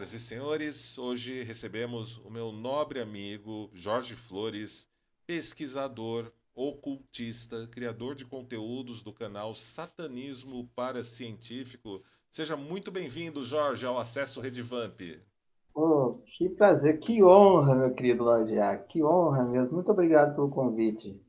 Senhoras e senhores, hoje recebemos o meu nobre amigo Jorge Flores, pesquisador, ocultista, criador de conteúdos do canal Satanismo Paracientífico. Seja muito bem-vindo, Jorge, ao Acesso Redivamp. Oh, que prazer, que honra, meu querido Laudiar, que honra mesmo. Muito obrigado pelo convite.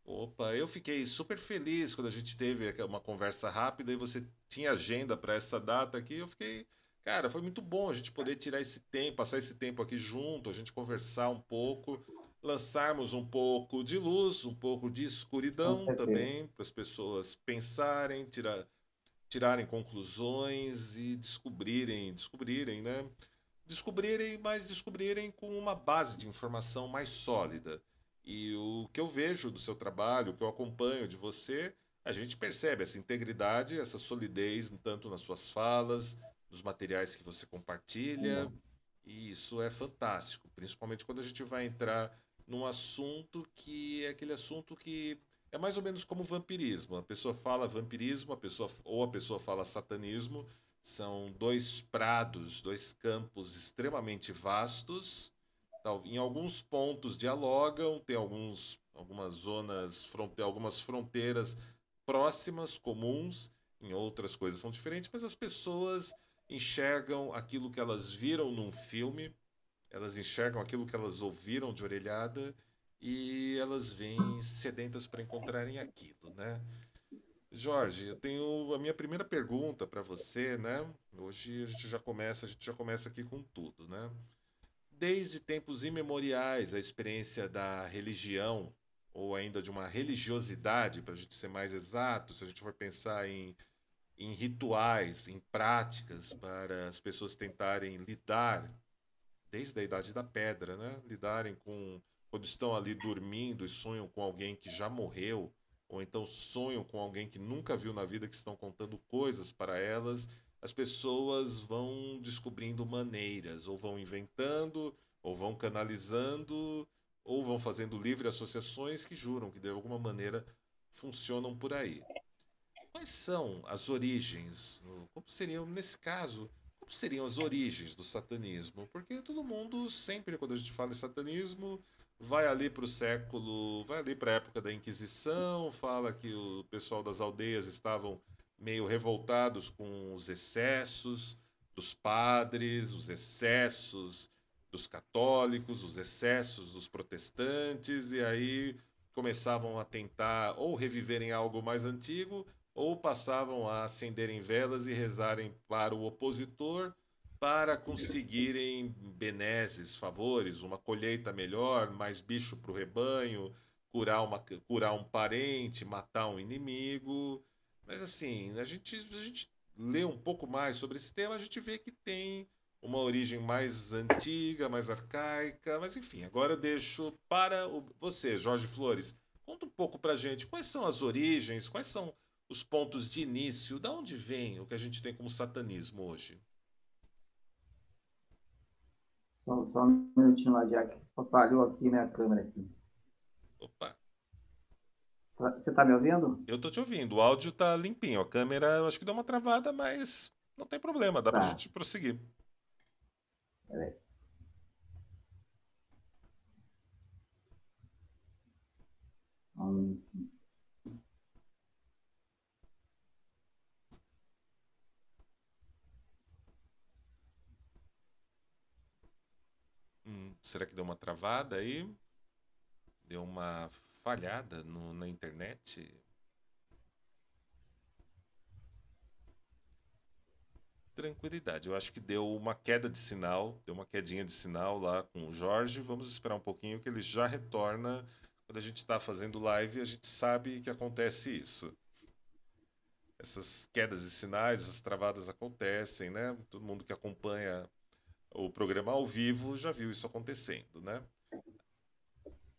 Opa, eu fiquei super feliz quando a gente teve uma conversa rápida e você tinha agenda para essa data aqui. Eu fiquei, cara, foi muito bom a gente poder tirar esse tempo, passar esse tempo aqui junto, a gente conversar um pouco, lançarmos um pouco de luz, um pouco de Com escuridão certeza. também, para as pessoas pensarem, tirarem conclusões e descobrirem, né? Descobrirem, mas descobrirem com uma base de informação mais sólida. E o que eu vejo do seu trabalho, o que eu acompanho de você, a gente percebe essa integridade, essa solidez, tanto nas suas falas, nos materiais que você compartilha, e isso é fantástico, principalmente quando a gente vai entrar num assunto que é aquele assunto que é mais ou menos como vampirismo. A pessoa fala vampirismo, ou a pessoa fala satanismo, são dois prados, dois campos extremamente vastos. Em alguns pontos dialogam, tem algumas zonas, algumas fronteiras próximas, comuns, em outras coisas são diferentes, mas as pessoas enxergam aquilo que elas viram num filme, elas enxergam aquilo que elas ouviram de orelhada e elas vêm sedentas para encontrarem aquilo, né? Jorge, eu tenho a minha primeira pergunta para você, né? Hoje a gente já começa aqui com tudo, né? Desde tempos imemoriais, a experiência da religião, ou ainda de uma religiosidade, para a gente ser mais exato, se a gente for pensar em rituais, em práticas, para as pessoas tentarem lidar, desde a Idade da Pedra, né? Lidarem com. Quando estão ali dormindo e sonham com alguém que já morreu, ou então sonham com alguém que nunca viu na vida, que estão contando coisas para elas, as pessoas vão descobrindo maneiras, ou vão inventando, ou vão canalizando, ou vão fazendo livre associações que juram que de alguma maneira funcionam por aí. Quais são as origens? Como seriam, nesse caso, como seriam as origens do satanismo? Porque todo mundo, sempre quando a gente fala em satanismo, vai ali para a época da Inquisição, fala que o pessoal das aldeias estavam meio revoltados com os excessos dos padres, os excessos dos católicos, os excessos dos protestantes, e aí começavam a tentar ou reviverem algo mais antigo ou passavam a acenderem velas e rezarem para o opositor para conseguirem benesses, favores, uma colheita melhor, mais bicho para o rebanho, curar um parente, matar um inimigo. Mas assim, a gente lê um pouco mais sobre esse tema, a gente vê que tem uma origem mais antiga, mais arcaica, mas enfim, agora eu deixo para você, Jorge Flores. Conta um pouco para gente quais são as origens, quais são os pontos de início, da onde vem o que a gente tem como satanismo hoje? Só um minutinho, Laudiar, que falhou aqui minha câmera aqui. Opa, Você está me ouvindo? eu tô te ouvindo, o áudio tá limpinho, a câmera eu acho que deu uma travada, mas não tem problema, dá pra Tá. gente prosseguir. Peraí. Hum, Será que deu uma travada aí? Deu uma falhada na internet? Tranquilidade, eu acho que deu uma queda de sinal, deu uma quedinha de sinal lá com o Jorge. Vamos esperar um pouquinho que ele já retorna. Quando a gente está fazendo live, a gente sabe que acontece isso. Essas quedas de sinais, essas travadas acontecem, né? Todo mundo que acompanha o programa ao vivo já viu isso acontecendo, né?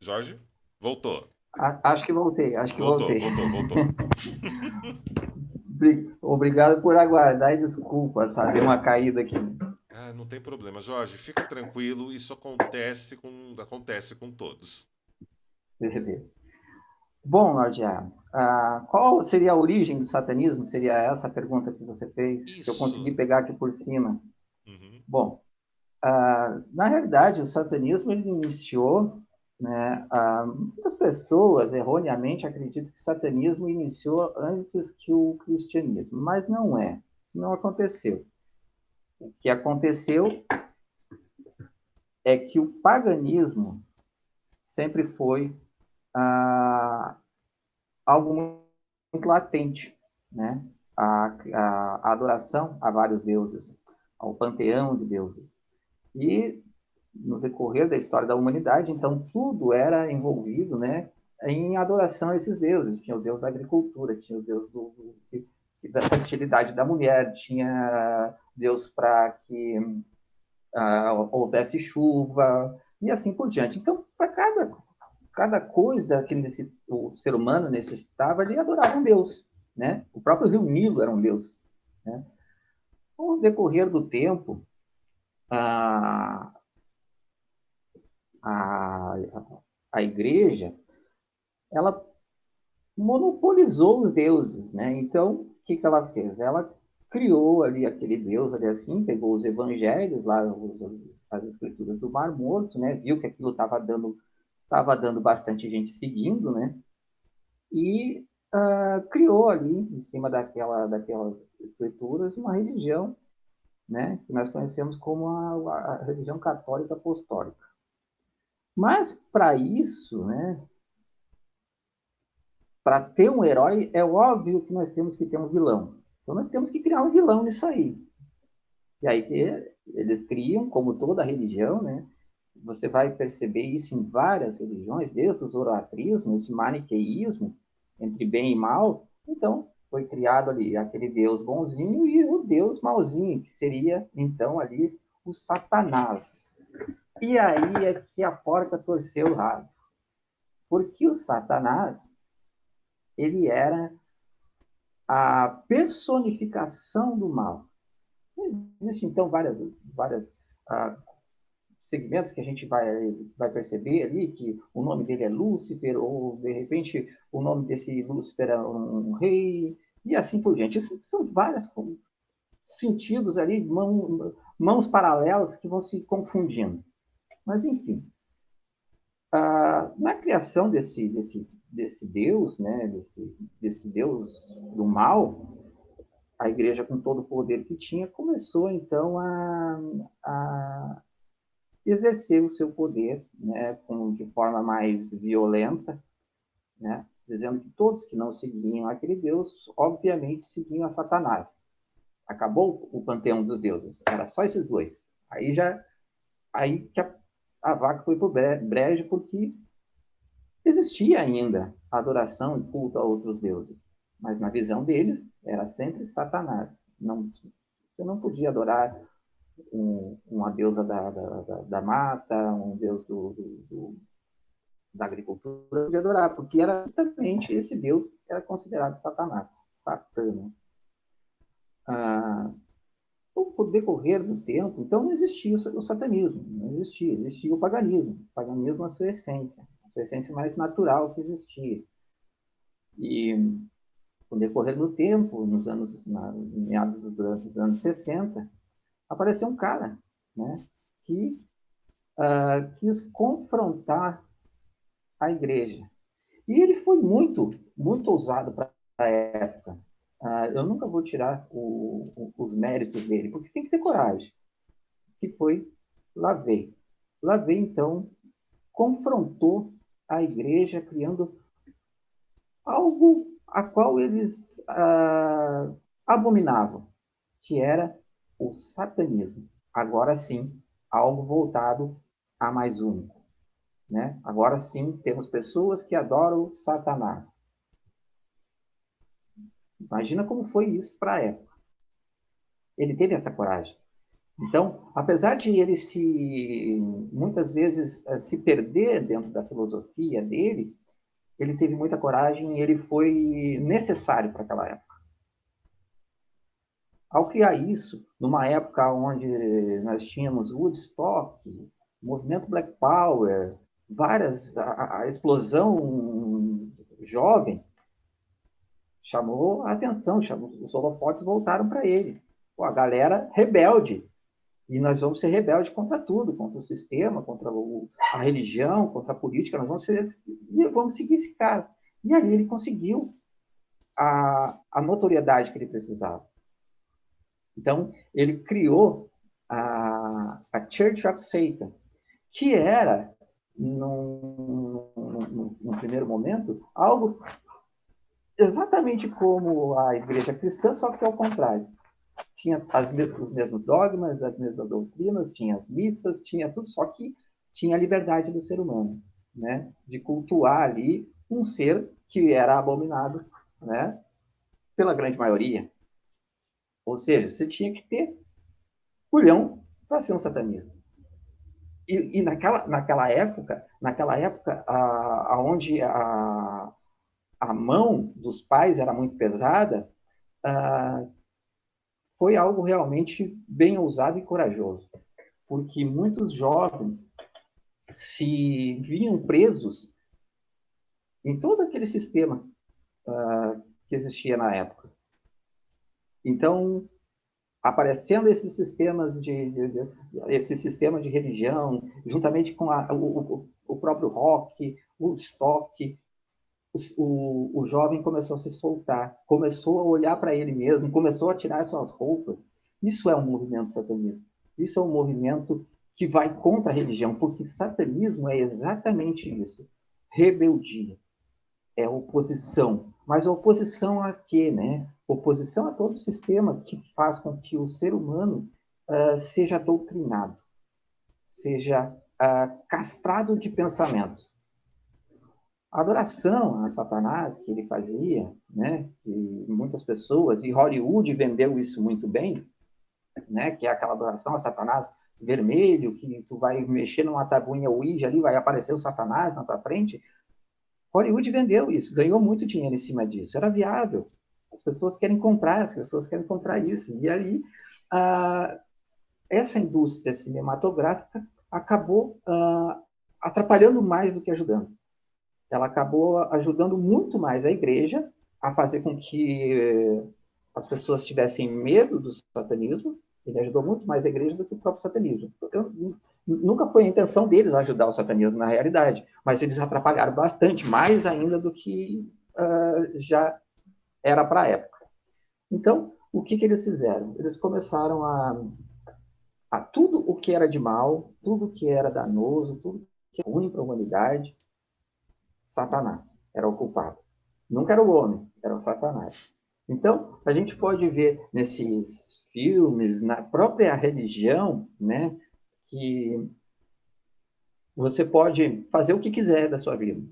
Jorge? Voltou. acho que voltei, acho que Voltou, voltei. voltou, voltou. Obrigado por aguardar e desculpa, tá? Deu uma caída aqui. Ah, não tem problema, Jorge. Fica tranquilo, isso acontece com todos. Beleza. Bom, Laudiar, qual seria a origem do satanismo? Seria essa a pergunta que você fez, que eu consegui Isso. pegar aqui por cima. Uhum. Bom, Na realidade, o satanismo ele iniciou, né, muitas pessoas erroneamente acreditam que o satanismo iniciou antes que o cristianismo, mas não é. Isso não aconteceu. O que aconteceu é que o paganismo sempre foi algo muito latente, né? A adoração a vários deuses, ao panteão de deuses. E no decorrer da história da humanidade, então tudo era envolvido, né, em adoração a esses deuses. Tinha o deus da agricultura, tinha o deus da fertilidade da mulher, tinha deus para que houvesse chuva e assim por diante. Então, para cada coisa que o ser humano necessitava, ele adorava um deus, né? O próprio rio Nilo era um deus, né? Com o decorrer do tempo, a, a, a igreja, ela monopolizou os deuses, né? Então, o que que ela fez? Ela criou ali aquele deus ali assim, pegou os evangelhos lá, as escrituras do Mar Morto, né? Viu que aquilo estava dando bastante gente seguindo, né? E criou ali, em cima daquelas escrituras, uma religião, né? Que nós conhecemos como a religião católica apostólica. Mas, para isso, né? Para ter um herói, é óbvio que nós temos que ter um vilão. Então, nós temos que criar um vilão nisso aí. E aí que eles criam, como toda religião, né? Você vai perceber isso em várias religiões, desde o zoroatrismo, esse maniqueísmo entre bem e mal. Então, foi criado ali aquele Deus bonzinho e o Deus malzinho, que seria, então, ali o Satanás. E aí é que a porca torceu o rabo. Porque o Satanás, ele era a personificação do mal. Existem, então, várias segmentos que a gente vai perceber ali, que o nome dele é Lúcifer, ou, de repente, o nome desse Lúcifer é um rei, e assim por diante. Isso são vários sentidos ali, mãos paralelas que vão se confundindo. Mas, enfim, na criação desse Deus, né, desse Deus do mal, a igreja, com todo o poder que tinha, começou então a exercer o seu poder, né, de forma mais violenta, né, dizendo que todos que não seguiam aquele Deus, obviamente seguiam a Satanás. Acabou o panteão dos deuses, era só esses dois. Aí que a vaca foi para o brejo, porque existia ainda a adoração e culto a outros deuses, mas na visão deles era sempre Satanás. Não, você não podia adorar uma deusa da mata, um deus da agricultura, não podia adorar, porque era justamente esse deus que era considerado Satanás, Satã. Né? Com o decorrer do tempo, então não existia o satanismo, não existia o paganismo na sua essência mais natural que existia. E com o decorrer do tempo, meados dos anos 60, apareceu um cara, né, que quis confrontar a igreja. E ele foi muito ousado para a época. Eu nunca vou tirar os méritos dele, porque tem que ter coragem. Que foi Lavey. Lavey, então, confrontou a igreja, criando algo a qual eles abominavam, que era o satanismo. Agora sim, algo voltado a mais único. Né? Agora sim, temos pessoas que adoram Satanás. Imagina como foi isso para a época. Ele teve essa coragem. Então, apesar de ele muitas vezes se perder dentro da filosofia dele, ele teve muita coragem e ele foi necessário para aquela época. Ao criar isso, numa época onde nós tínhamos Woodstock, movimento Black Power, a explosão jovem, chamou a atenção, os holofotes voltaram para ele. Pô, a galera rebelde, E nós vamos ser rebeldes contra tudo, contra o sistema, contra a religião, contra a política, e vamos seguir esse cara. E ali ele conseguiu a notoriedade que ele precisava. Então, ele criou a Church of Satan, que era, num primeiro momento, algo exatamente como a igreja cristã, só que ao contrário. Tinha os mesmos dogmas, as mesmas doutrinas, tinha as missas, tinha tudo, só que tinha a liberdade do ser humano, né? De cultuar ali um ser que era abominado, né? Pela grande maioria. Ou seja, você tinha que ter culhão para ser um satanista. E naquela época, onde a mão dos pais era muito pesada, foi algo realmente bem ousado e corajoso, porque muitos jovens se viam presos em todo aquele sistema que existia na época. Então, aparecendo esses sistemas esse sistema de religião, juntamente com o próprio rock, o Woodstock, o jovem começou a se soltar, começou a olhar para ele mesmo, começou a tirar suas roupas. Isso é um movimento satanista. Isso é um movimento que vai contra a religião, porque satanismo é exatamente isso. Rebeldia. É oposição. Mas oposição a quê, né? Oposição a todo o sistema que faz com que o ser humano seja doutrinado, seja castrado de pensamentos. A adoração a Satanás que ele fazia, né, que muitas pessoas, e Hollywood vendeu isso muito bem, né, que é aquela adoração a Satanás vermelho, que tu vai mexer numa tabuinha Ouija ali, vai aparecer o Satanás na tua frente. Hollywood vendeu isso, ganhou muito dinheiro em cima disso, era viável. As pessoas querem comprar isso. E aí, essa indústria cinematográfica acabou atrapalhando mais do que ajudando. Ela acabou ajudando muito mais a igreja a fazer com que as pessoas tivessem medo do satanismo. Ele ajudou muito mais a igreja do que o próprio satanismo. Nunca foi a intenção deles ajudar o satanismo, na realidade, mas eles atrapalharam bastante, mais ainda do que já era para a época. Então, o que eles fizeram? Eles começaram a tudo o que era de mal, tudo que era danoso, tudo que era ruim para a humanidade, Satanás era o culpado. Nunca era o homem, era o Satanás. Então, a gente pode ver nesses filmes, na própria religião, né, que você pode fazer o que quiser da sua vida.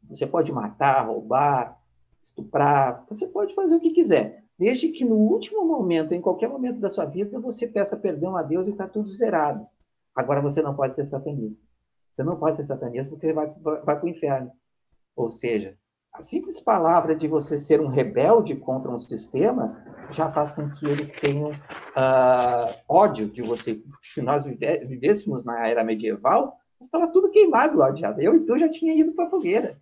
Você pode matar, roubar, estuprar, você pode fazer o que quiser. Desde que no último momento, em qualquer momento da sua vida, você peça perdão a Deus e está tudo zerado. Agora você não pode ser satanista. Você não pode ser satanista porque você vai para o inferno. Ou seja, a simples palavra de você ser um rebelde contra um sistema já faz com que eles tenham ódio de você. Porque se nós vivêssemos na era medieval, estava tudo queimado lá já. Eu e tu já tinha ido para a fogueira.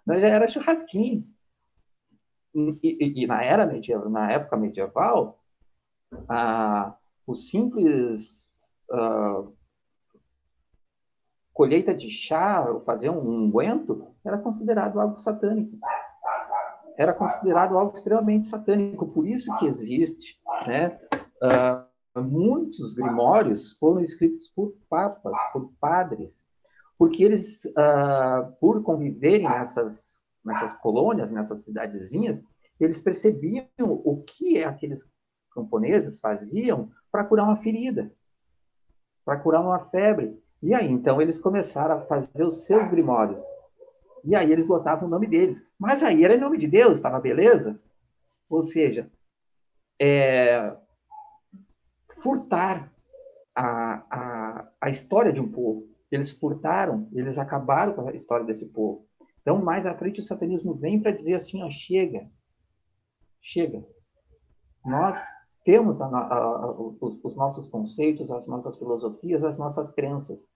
Nós já era churrasquinho. E na época medieval, o simples colheita de chá, fazer um unguento, era considerado algo satânico. Era considerado algo extremamente satânico. Por isso que existe, né, muitos grimórios foram escritos por papas, por padres, porque eles, por conviverem nessas colônias, nessas cidadezinhas, eles percebiam o que aqueles camponeses faziam para curar uma ferida, para curar uma febre. E aí, então, eles começaram a fazer os seus grimórios. E aí eles botavam o nome deles. Mas aí era em nome de Deus, estava beleza? Ou seja, furtar a história de um povo. Eles furtaram, eles acabaram com a história desse povo. Então, mais à frente, o satanismo vem para dizer assim, ó, chega. Nós temos os nossos conceitos, as nossas filosofias, as nossas crenças.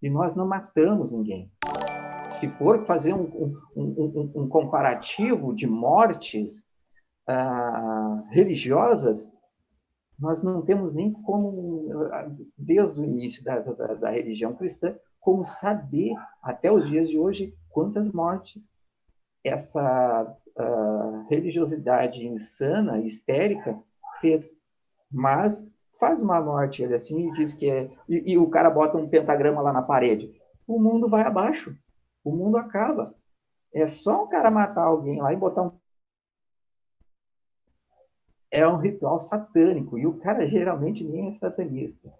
E nós não matamos ninguém. Se for fazer um comparativo de mortes religiosas, Nós não temos nem como, desde o início da religião cristã, como saber, até os dias de hoje, quantas mortes essa religiosidade insana, histérica, fez. Mas faz uma morte ele assim e diz que é. E o cara bota um pentagrama lá na parede. O mundo vai abaixo. O mundo acaba. É só um cara matar alguém lá e botar um. É um ritual satânico. E o cara geralmente nem é satanista.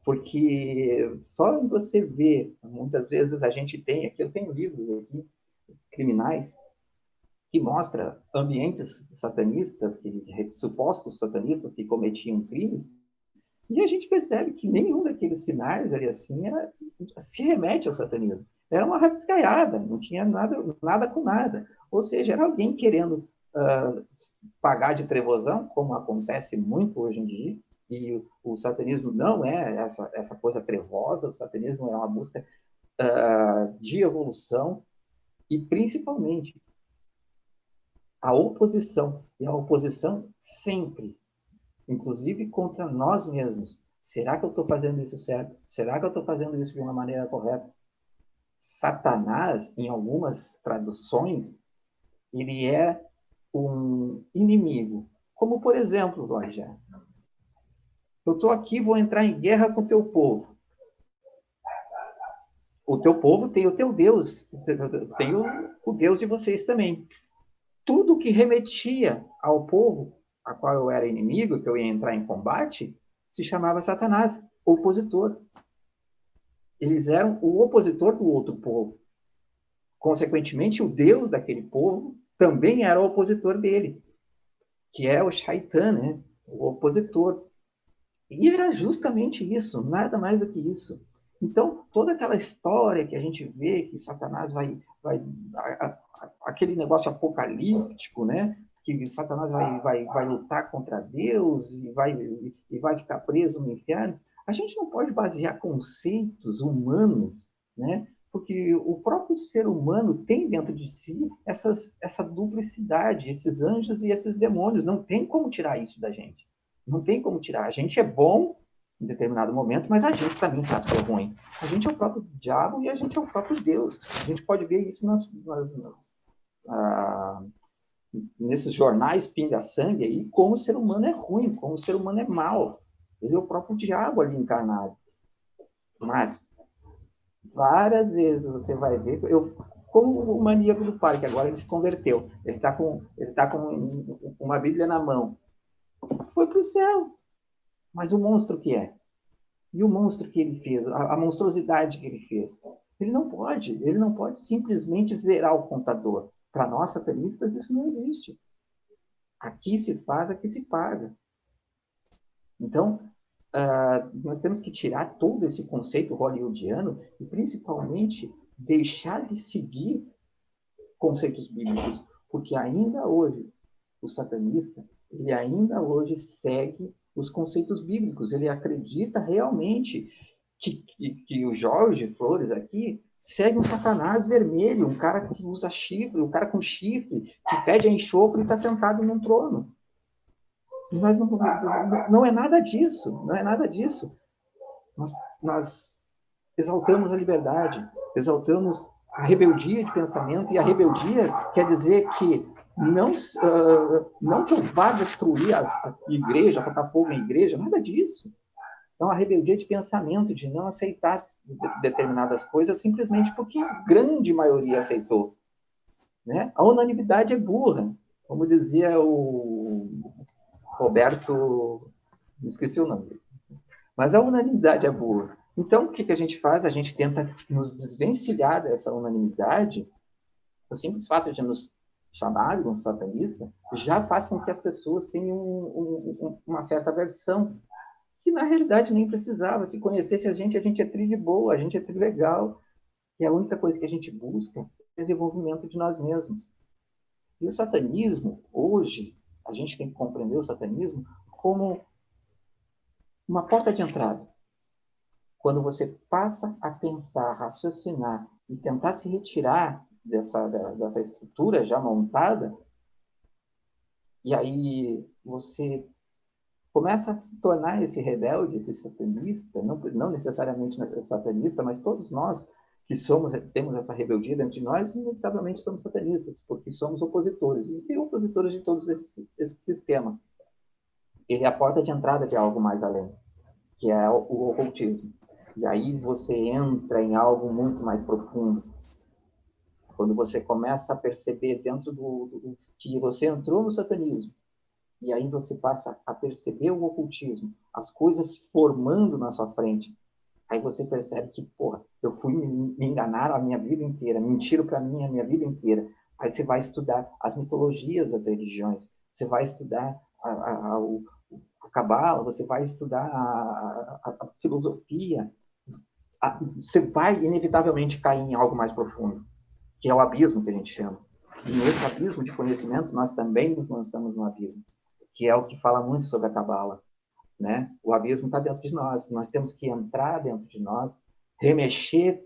Porque só você vê, muitas vezes a gente tem, aqui eu tenho livros aqui, criminais, que mostra ambientes satanistas, supostos satanistas que cometiam crimes, e a gente percebe que nenhum daqueles sinais ali assim se remete ao satanismo. Era uma rabiscaiada, não tinha nada com nada. Ou seja, era alguém querendo pagar de trevosão, como acontece muito hoje em dia, e o satanismo não é essa coisa trevosa, o satanismo é uma busca de evolução e, principalmente, a oposição. E a oposição sempre, inclusive contra nós mesmos. Será que eu estou fazendo isso certo? Será que eu estou fazendo isso de uma maneira correta? Satanás, em algumas traduções, ele é um inimigo. Como, por exemplo, Roger, eu estou aqui, vou entrar em guerra com o teu povo. O teu povo tem o teu Deus, tem o Deus de vocês também. Tudo que remetia ao povo a qual eu era inimigo, que eu ia entrar em combate, se chamava Satanás, opositor. Eles eram o opositor do outro povo. Consequentemente, o Deus daquele povo também era o opositor dele, que é o Shaitan, né? O opositor. E era justamente isso, nada mais do que isso. Então, toda aquela história que a gente vê que Satanás vai aquele negócio apocalíptico, né? Que Satanás vai lutar contra Deus e vai ficar preso no inferno. A gente não pode basear conceitos humanos, né? Porque o próprio ser humano tem dentro de si essa duplicidade, esses anjos e esses demônios. Não tem como tirar isso da gente. Não tem como tirar. A gente é bom em determinado momento, mas a gente também sabe ser ruim. A gente é o próprio diabo e a gente é o próprio Deus. A gente pode ver isso ah, nesses jornais pinga-sangue aí, como o ser humano é ruim, como o ser humano é mau. Ele é o próprio diabo ali encarnado. Mas várias vezes você vai ver, como o maníaco do parque, agora ele se converteu. Ele está com uma Bíblia na mão. Foi para o céu. Mas o monstro que é? E o monstro que ele fez, a monstruosidade que ele fez? Ele não pode simplesmente zerar o contador. Para nós satanistas isso não existe. Aqui se faz, aqui se paga. Então, nós temos que tirar todo esse conceito hollywoodiano e, principalmente, deixar de seguir conceitos bíblicos, porque ainda hoje o satanista, ele ainda hoje segue os conceitos bíblicos, ele acredita realmente que o Jorge Flores aqui segue um Satanás vermelho, um cara que usa chifre, um cara com chifre, que fede a enxofre e está sentado num trono. E nós não é nada disso, não é nada disso. Nós exaltamos a liberdade, exaltamos a rebeldia de pensamento, e a rebeldia quer dizer que não que eu vá destruir a igreja, tocar fogo na igreja, nada disso. Então, a rebeldia de pensamento, de não aceitar determinadas coisas simplesmente porque a grande maioria aceitou. Né? A unanimidade é burra, como dizia o Roberto, não esqueci o nome, mas a unanimidade é burra. Então, o que a gente faz? A gente tenta nos desvencilhar dessa unanimidade. O simples fato de nos chamar de um satanista já faz com que as pessoas tenham uma certa aversão, que na realidade nem precisava. Se conhecesse a gente é tri de boa, a gente é tri legal. E a única coisa que a gente busca é o desenvolvimento de nós mesmos. E o satanismo, hoje, a gente tem que compreender o satanismo como uma porta de entrada. Quando você passa a pensar, raciocinar e tentar se retirar dessa estrutura já montada, e aí você começa a se tornar esse rebelde, esse satanista, não necessariamente satanista, mas todos nós que temos essa rebeldia dentro de nós, inevitavelmente somos satanistas, porque somos opositores, e opositores de todo esse sistema. Ele é a porta de entrada de algo mais além, que é o ocultismo. E aí você entra em algo muito mais profundo. Quando você começa a perceber dentro que você entrou no satanismo, e aí você passa a perceber o ocultismo, as coisas se formando na sua frente. Aí você percebe que, porra, eu fui me enganar a minha vida inteira, mentiram para mim a minha vida inteira. Aí você vai estudar as mitologias das religiões, você vai estudar a cabala, você vai estudar a filosofia, você vai inevitavelmente cair em algo mais profundo, que é o abismo que a gente chama. E nesse abismo de conhecimentos, nós também nos lançamos no abismo, que é o que fala muito sobre a cabala, né? O abismo está dentro de nós temos que entrar dentro de nós, remexer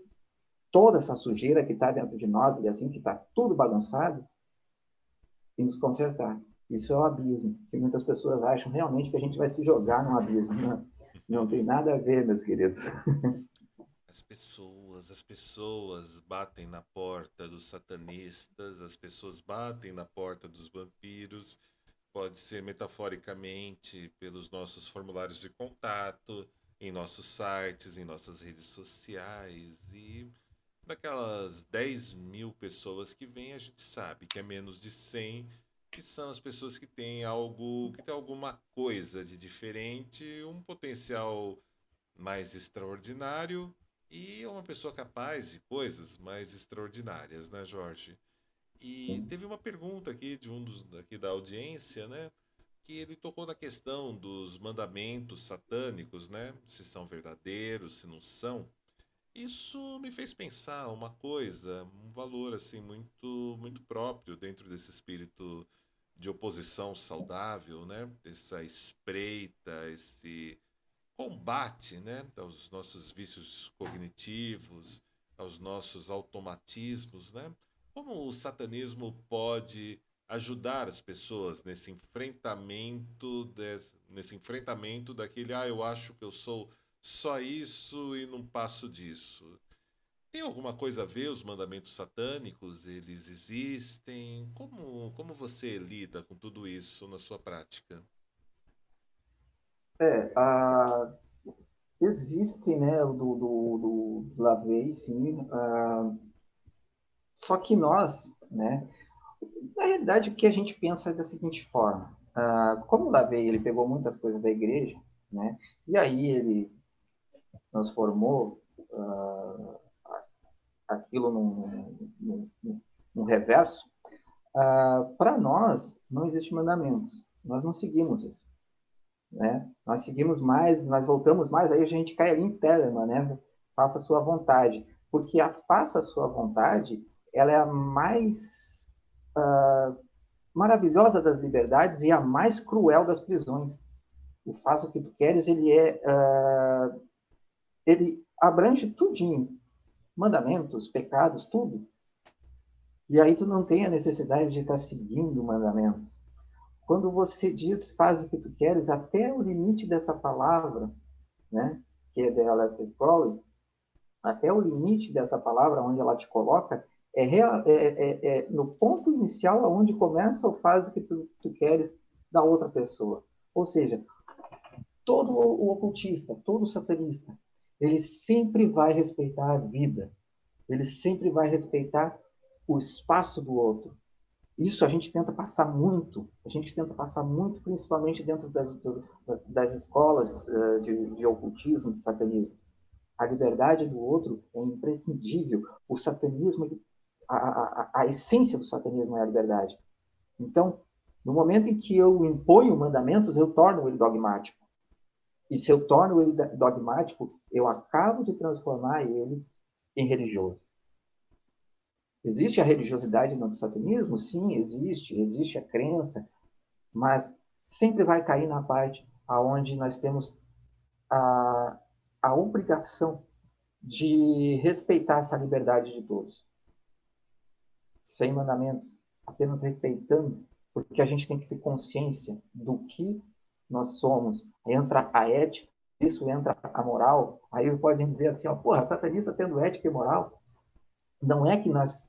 toda essa sujeira que está dentro de nós, e assim que está tudo bagunçado, e nos consertar. Isso é o abismo, que muitas pessoas acham realmente que a gente vai se jogar no abismo. Não tem nada a ver, meus queridos. As pessoas batem na porta dos satanistas, as pessoas batem na porta dos vampiros, pode ser metaforicamente pelos nossos formulários de contato, em nossos sites, em nossas redes sociais e daquelas 10 mil pessoas que vêm, a gente sabe que é menos de 100 que são as pessoas que têm algo, que têm alguma coisa de diferente, um potencial mais extraordinário e uma pessoa capaz de coisas mais extraordinárias, né, Jorge? E teve uma pergunta aqui de um dos aqui da audiência, né? Que ele tocou na questão dos mandamentos satânicos, né? Se são verdadeiros, se não são. Isso me fez pensar uma coisa, um valor assim muito próprio dentro desse espírito de oposição saudável, né? Essa espreita, esse combate, né, aos nossos vícios cognitivos, aos nossos automatismos, né? Como o satanismo pode ajudar as pessoas nesse enfrentamento daquele, eu acho que eu sou só isso e não passo disso. Tem alguma coisa a ver os mandamentos satânicos? Eles existem? Como você lida com tudo isso na sua prática? É, existe, né, do Lavey, sim, só que nós, né, na realidade, o que a gente pensa é da seguinte forma: como o Lavey ele pegou muitas coisas da igreja, né, e aí ele transformou aquilo num reverso. Para nós, não existe mandamentos. Nós não seguimos isso, né? Nós seguimos mais, nós voltamos mais, aí a gente cai ali em Telemann, né? Faça a sua vontade. Porque a faça a sua vontade, ela é a mais maravilhosa das liberdades e a mais cruel das prisões. O faça o que tu queres, ele abrange tudinho. Mandamentos, pecados, tudo. E aí tu não tem a necessidade de estar seguindo mandamentos. Quando você diz faz o que tu queres, até o limite dessa palavra, né, que é de Aleister Crowley, até o limite dessa palavra, onde ela te coloca, é no ponto inicial aonde começa o faz o que tu queres da outra pessoa. Ou seja, todo o ocultista, todo o satanista, ele sempre vai respeitar a vida, ele sempre vai respeitar o espaço do outro. Isso a gente tenta passar muito, principalmente dentro das escolas de ocultismo, de satanismo. A liberdade do outro é imprescindível. O satanismo, a essência do satanismo é a liberdade. Então, no momento em que eu imponho mandamentos, eu torno ele dogmático. E se eu torno ele dogmático, eu acabo de transformar ele em religioso. Existe a religiosidade no satanismo? Sim, existe. Existe a crença, mas sempre vai cair na parte aonde nós temos a, a obrigação de respeitar essa liberdade de todos, sem mandamentos, apenas respeitando, porque a gente tem que ter consciência do que nós somos, entra a ética, isso entra a moral, aí podem dizer assim, ó, porra, satanista tendo ética e moral, não é que nós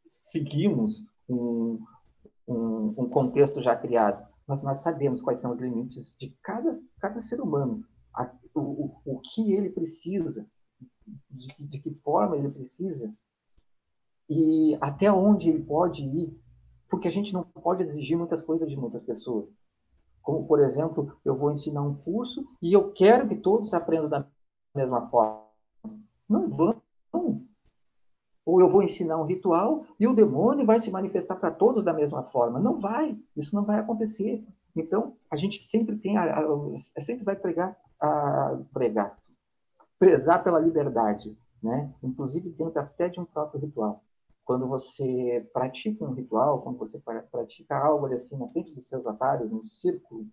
seguimos um contexto já criado, mas nós sabemos quais são os limites de cada ser humano, o que ele precisa, de que forma ele precisa, e até onde ele pode ir, porque a gente não pode exigir muitas coisas de muitas pessoas. Como, por exemplo, eu vou ensinar um curso e eu quero que todos aprendam da mesma forma. Não vão. Ou eu vou ensinar um ritual e o demônio vai se manifestar para todos da mesma forma. Não vai. Isso não vai acontecer. Então, a gente sempre sempre vai prezar pela liberdade, né? Inclusive dentro até de um próprio ritual. Quando você pratica um ritual, quando você pratica algo assim na frente dos seus atalhos, no círculo,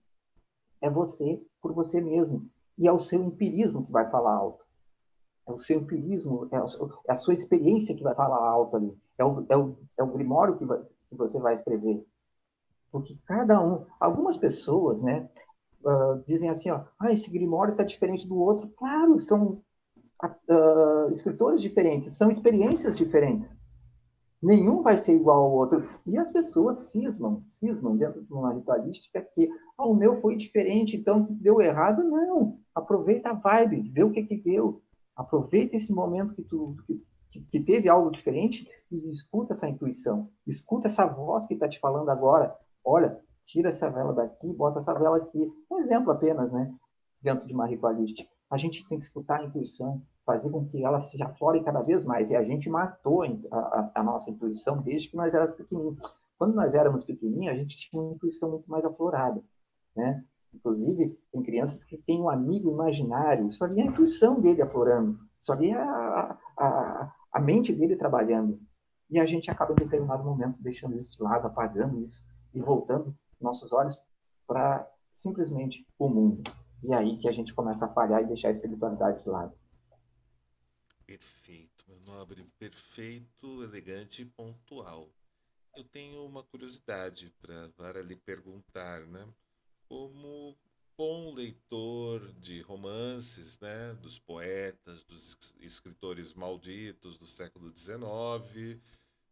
é você por você mesmo. E é o seu empirismo que vai falar alto. É o seu empirismo, é a sua experiência que vai falar alto ali. É o grimório que você vai escrever. Porque cada um, algumas pessoas, né, dizem assim, ó, esse grimório está diferente do outro. Claro, são escritores diferentes, são experiências diferentes. Nenhum vai ser igual ao outro. E as pessoas cismam dentro de uma ritualística que o meu foi diferente, então deu errado. Não. Aproveita a vibe, vê o que deu. Aproveita esse momento que teve algo diferente e escuta essa intuição. Escuta essa voz que está te falando agora. Olha, tira essa vela daqui, bota essa vela aqui. Um exemplo apenas, né? Dentro de uma ritualística. A gente tem que escutar a intuição, fazer com que ela se aflore cada vez mais. E a gente matou a nossa intuição desde que nós éramos pequenininhos. Quando nós éramos pequenininhos, a gente tinha uma intuição muito mais aflorada, né? Inclusive, tem crianças que têm um amigo imaginário, só ali a intuição dele aflorando, só ali a mente dele trabalhando. E a gente acaba, em determinado momento, deixando isso de lado, apagando isso e voltando nossos olhos para simplesmente o mundo. E é aí que a gente começa a falhar e deixar a espiritualidade de lado. Perfeito, meu nobre, perfeito, elegante e pontual. Eu tenho uma curiosidade para lhe perguntar, né? Como bom leitor de romances, né? Dos poetas, dos escritores malditos do século XIX,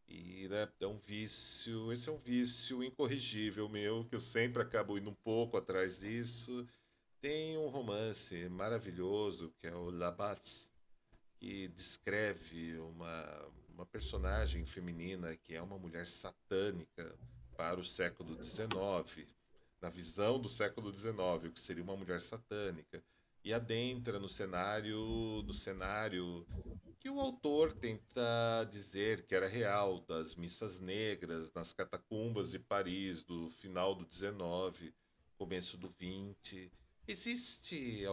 e né, é um vício, esse é um vício incorrigível meu, que eu sempre acabo indo um pouco atrás disso. Tem um romance maravilhoso que é o Labas, que descreve uma personagem feminina que é uma mulher satânica para o século XIX, na visão do século XIX, o que seria uma mulher satânica, e adentra no cenário que o autor tenta dizer que era real, das missas negras nas catacumbas de Paris do final do XIX, começo do XX. Existe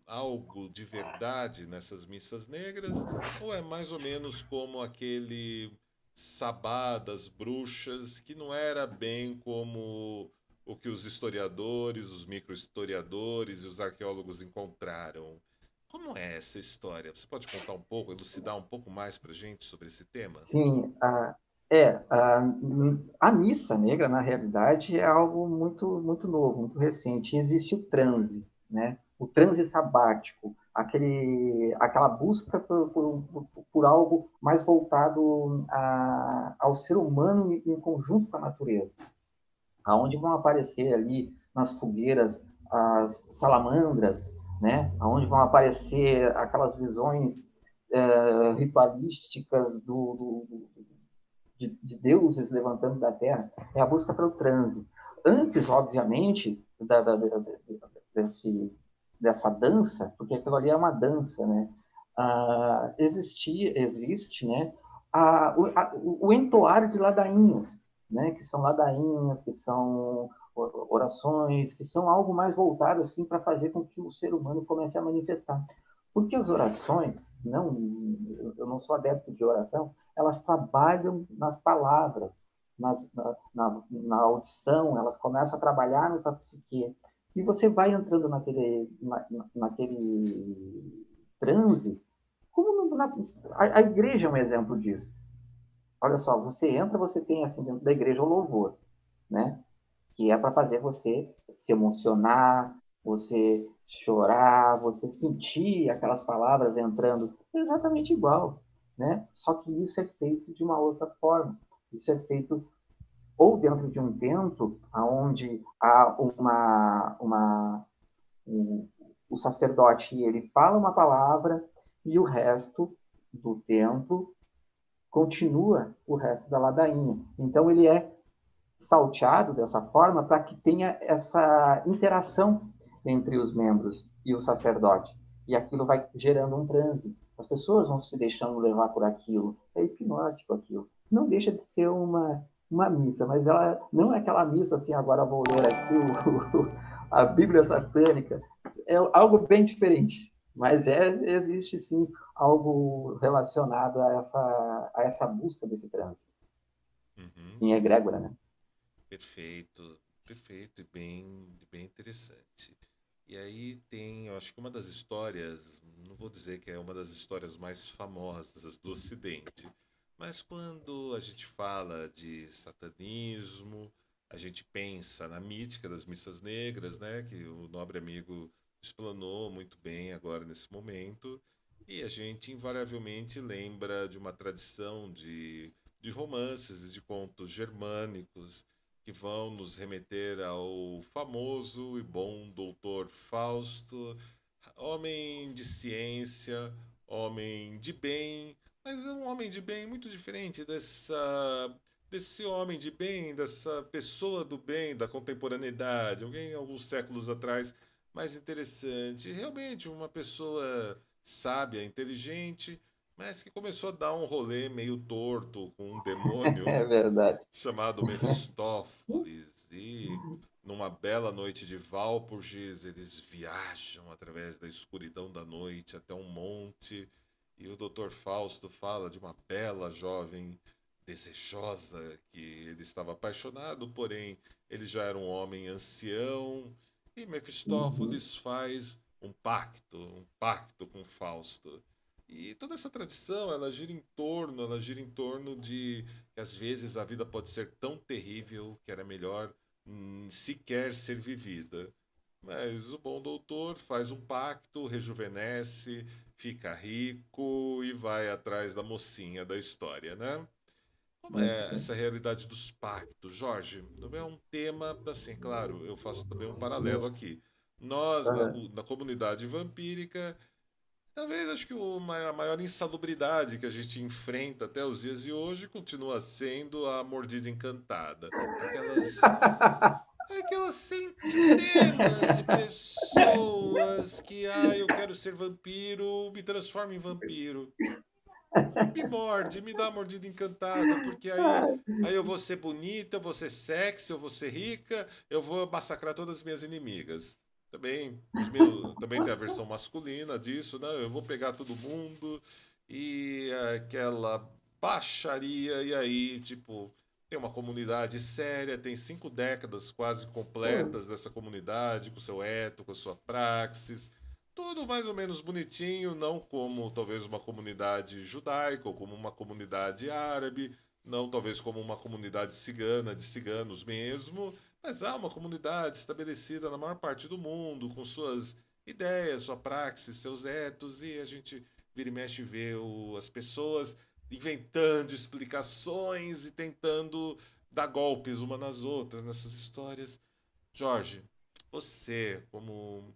algo de verdade nessas missas negras? Ou é mais ou menos como aquele sabá das bruxas, que não era bem como o que os historiadores, os microhistoriadores e os arqueólogos encontraram? Como é essa história? Você pode contar um pouco, elucidar um pouco mais para gente sobre esse tema? Sim, a missa negra, na realidade, é algo muito novo, muito recente. Existe o transe, né? O transe sabático, aquela busca por algo mais voltado ao ser humano em conjunto com a natureza, aonde vão aparecer ali nas fogueiras as salamandras, né? Aonde vão aparecer aquelas visões ritualísticas de deuses levantando da terra, é a busca pelo transe. Antes, obviamente, dessa dança, porque aquilo ali é uma dança, né? Existe, né? O entoar de ladainhas, né? Que são ladainhas, que são orações, que são algo mais voltado assim para fazer com que o ser humano comece a manifestar. Porque as orações, eu não sou adepto de oração, elas trabalham nas palavras, na audição, elas começam a trabalhar na tua psique. E você vai entrando naquele transe, como a igreja é um exemplo disso. Olha só, você entra, você tem assim dentro da igreja o louvor, né? Que é para fazer você se emocionar, você chorar, você sentir aquelas palavras entrando, é exatamente igual, né? Só que isso é feito de uma outra forma. Isso é feito ou dentro de um templo, onde há o sacerdote ele fala uma palavra e o resto do templo continua o resto da ladainha. Então ele é salteado dessa forma para que tenha essa interação entre os membros e o sacerdote. E aquilo vai gerando um transe. As pessoas vão se deixando levar por aquilo. É hipnótico aquilo. Não deixa de ser uma missa, mas ela não é aquela missa assim, agora vou ler aqui a Bíblia satânica. É algo bem diferente. Mas existe sim algo relacionado a essa busca desse transe. Uhum. Em egrégora, né? Perfeito, perfeito e bem interessante. E aí tem, eu acho que uma das histórias, não vou dizer que é uma das histórias mais famosas do Ocidente, mas quando a gente fala de satanismo, a gente pensa na mítica das missas negras, né, que o nobre amigo explanou muito bem agora nesse momento, e a gente invariavelmente lembra de uma tradição de romances e de contos germânicos que vão nos remeter ao famoso e bom doutor Fausto, homem de ciência, homem de bem, mas é um homem de bem muito diferente desse homem de bem, dessa pessoa do bem da contemporaneidade, alguém alguns séculos atrás mais interessante, realmente uma pessoa sábia, inteligente, mas que começou a dar um rolê meio torto com um demônio É verdade. chamado Mefistófeles, e numa bela noite de Valpurgis, eles viajam através da escuridão da noite até um monte, e o Dr. Fausto fala de uma bela jovem desejosa que ele estava apaixonado, porém ele já era um homem ancião, e Uhum. Mefistófeles faz um pacto com Fausto. E toda essa tradição, ela gira em torno de que às vezes a vida pode ser tão terrível que era melhor sequer ser vivida. Mas o bom doutor faz um pacto, rejuvenesce, fica rico e vai atrás da mocinha da história, né? Como é Uhum. essa realidade dos pactos, Jorge? Não é um tema, assim, claro, eu faço também um Sim. paralelo aqui. Nós, Uhum. na comunidade vampírica, talvez acho que a maior insalubridade que a gente enfrenta até os dias de hoje continua sendo a mordida encantada. Aquelas centenas de pessoas que, eu quero ser vampiro, me transforma em vampiro. Me morde, me dá a mordida encantada, porque aí eu vou ser bonita, eu vou ser sexy, eu vou ser rica, eu vou massacrar todas as minhas inimigas. Também tem a versão masculina disso, né? Eu vou pegar todo mundo e aquela baixaria, e aí, tipo, tem uma comunidade séria, tem 5 décadas quase completas dessa comunidade, com seu eto, com a sua praxis, tudo mais ou menos bonitinho, não como talvez uma comunidade judaica ou como uma comunidade árabe, não talvez como uma comunidade cigana, de ciganos mesmo, mas há uma comunidade estabelecida na maior parte do mundo, com suas ideias, sua praxis, seus etos, e a gente vira e mexe e vê as pessoas inventando explicações e tentando dar golpes uma nas outras nessas histórias. Jorge, você, como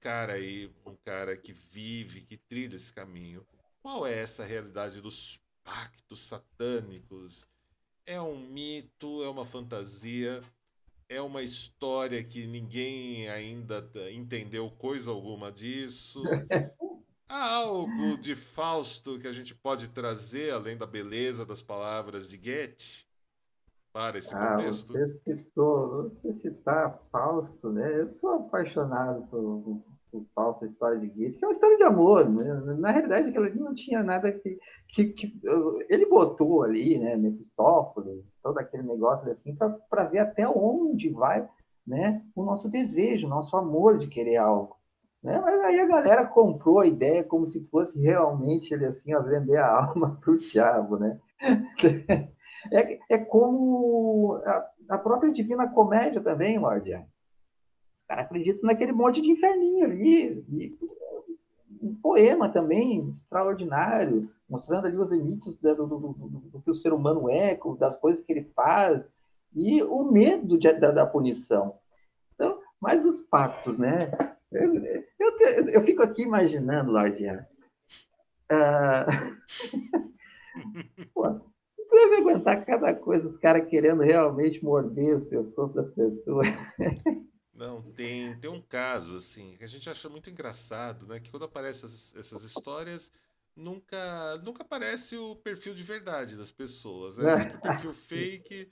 cara aí, um cara que vive, que trilha esse caminho. Qual é essa realidade dos pactos satânicos? É um mito, é uma fantasia, é uma história que ninguém ainda entendeu coisa alguma disso? Há algo de Fausto que a gente pode trazer, além da beleza das palavras de Goethe, para esse contexto? Você citar Fausto, né? Eu sou apaixonado por Fausto, a história de Goethe, que é uma história de amor, né? Na realidade, aquilo ali não tinha nada que ele botou ali, né? Mefistófeles, todo aquele negócio assim, para ver até onde vai, né? O nosso desejo, o nosso amor de querer algo. Né? Mas aí a galera comprou a ideia como se fosse realmente ele assim, a vender a alma para o diabo, né? É como a própria Divina Comédia também, Lorde. cara acredita naquele monte de inferninho ali. E um poema também extraordinário, mostrando ali os limites do que o ser humano é, das coisas que ele faz, e o medo da punição. Então, mas os pactos, né? Eu fico aqui imaginando, Lordia, pô, tu deve aguentar cada coisa, os caras querendo realmente morder os pescoços das pessoas. Não, tem um caso, assim, que a gente acha muito engraçado, né? Que quando aparecem essas histórias, nunca aparece o perfil de verdade das pessoas, né? Sempre perfil fake.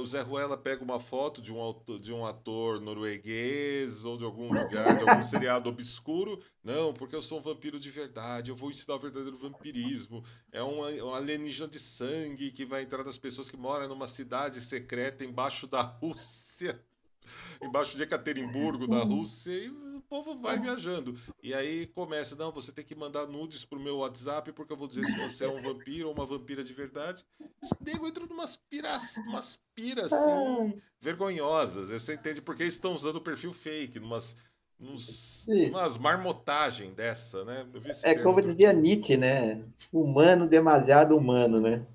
O Zé Ruela pega uma foto de um ator norueguês ou de algum lugar, de algum seriado obscuro. Não, porque eu sou um vampiro de verdade, eu vou ensinar o verdadeiro vampirismo. É um alienígena de sangue que vai entrar nas pessoas que moram numa cidade secreta embaixo da Rússia, embaixo de Ekaterimburgo, da Rússia, e o povo vai viajando. E aí começa, não, você tem que mandar nudes pro meu WhatsApp, porque eu vou dizer se você é um vampiro ou uma vampira de verdade. Os nego entram numas piras assim, vergonhosas. Você entende porque eles estão usando o perfil fake, numas marmotagens dessa, né? Eu vi esse É termo como outro dia. dizia Nietzsche, né? Humano demasiado humano, né?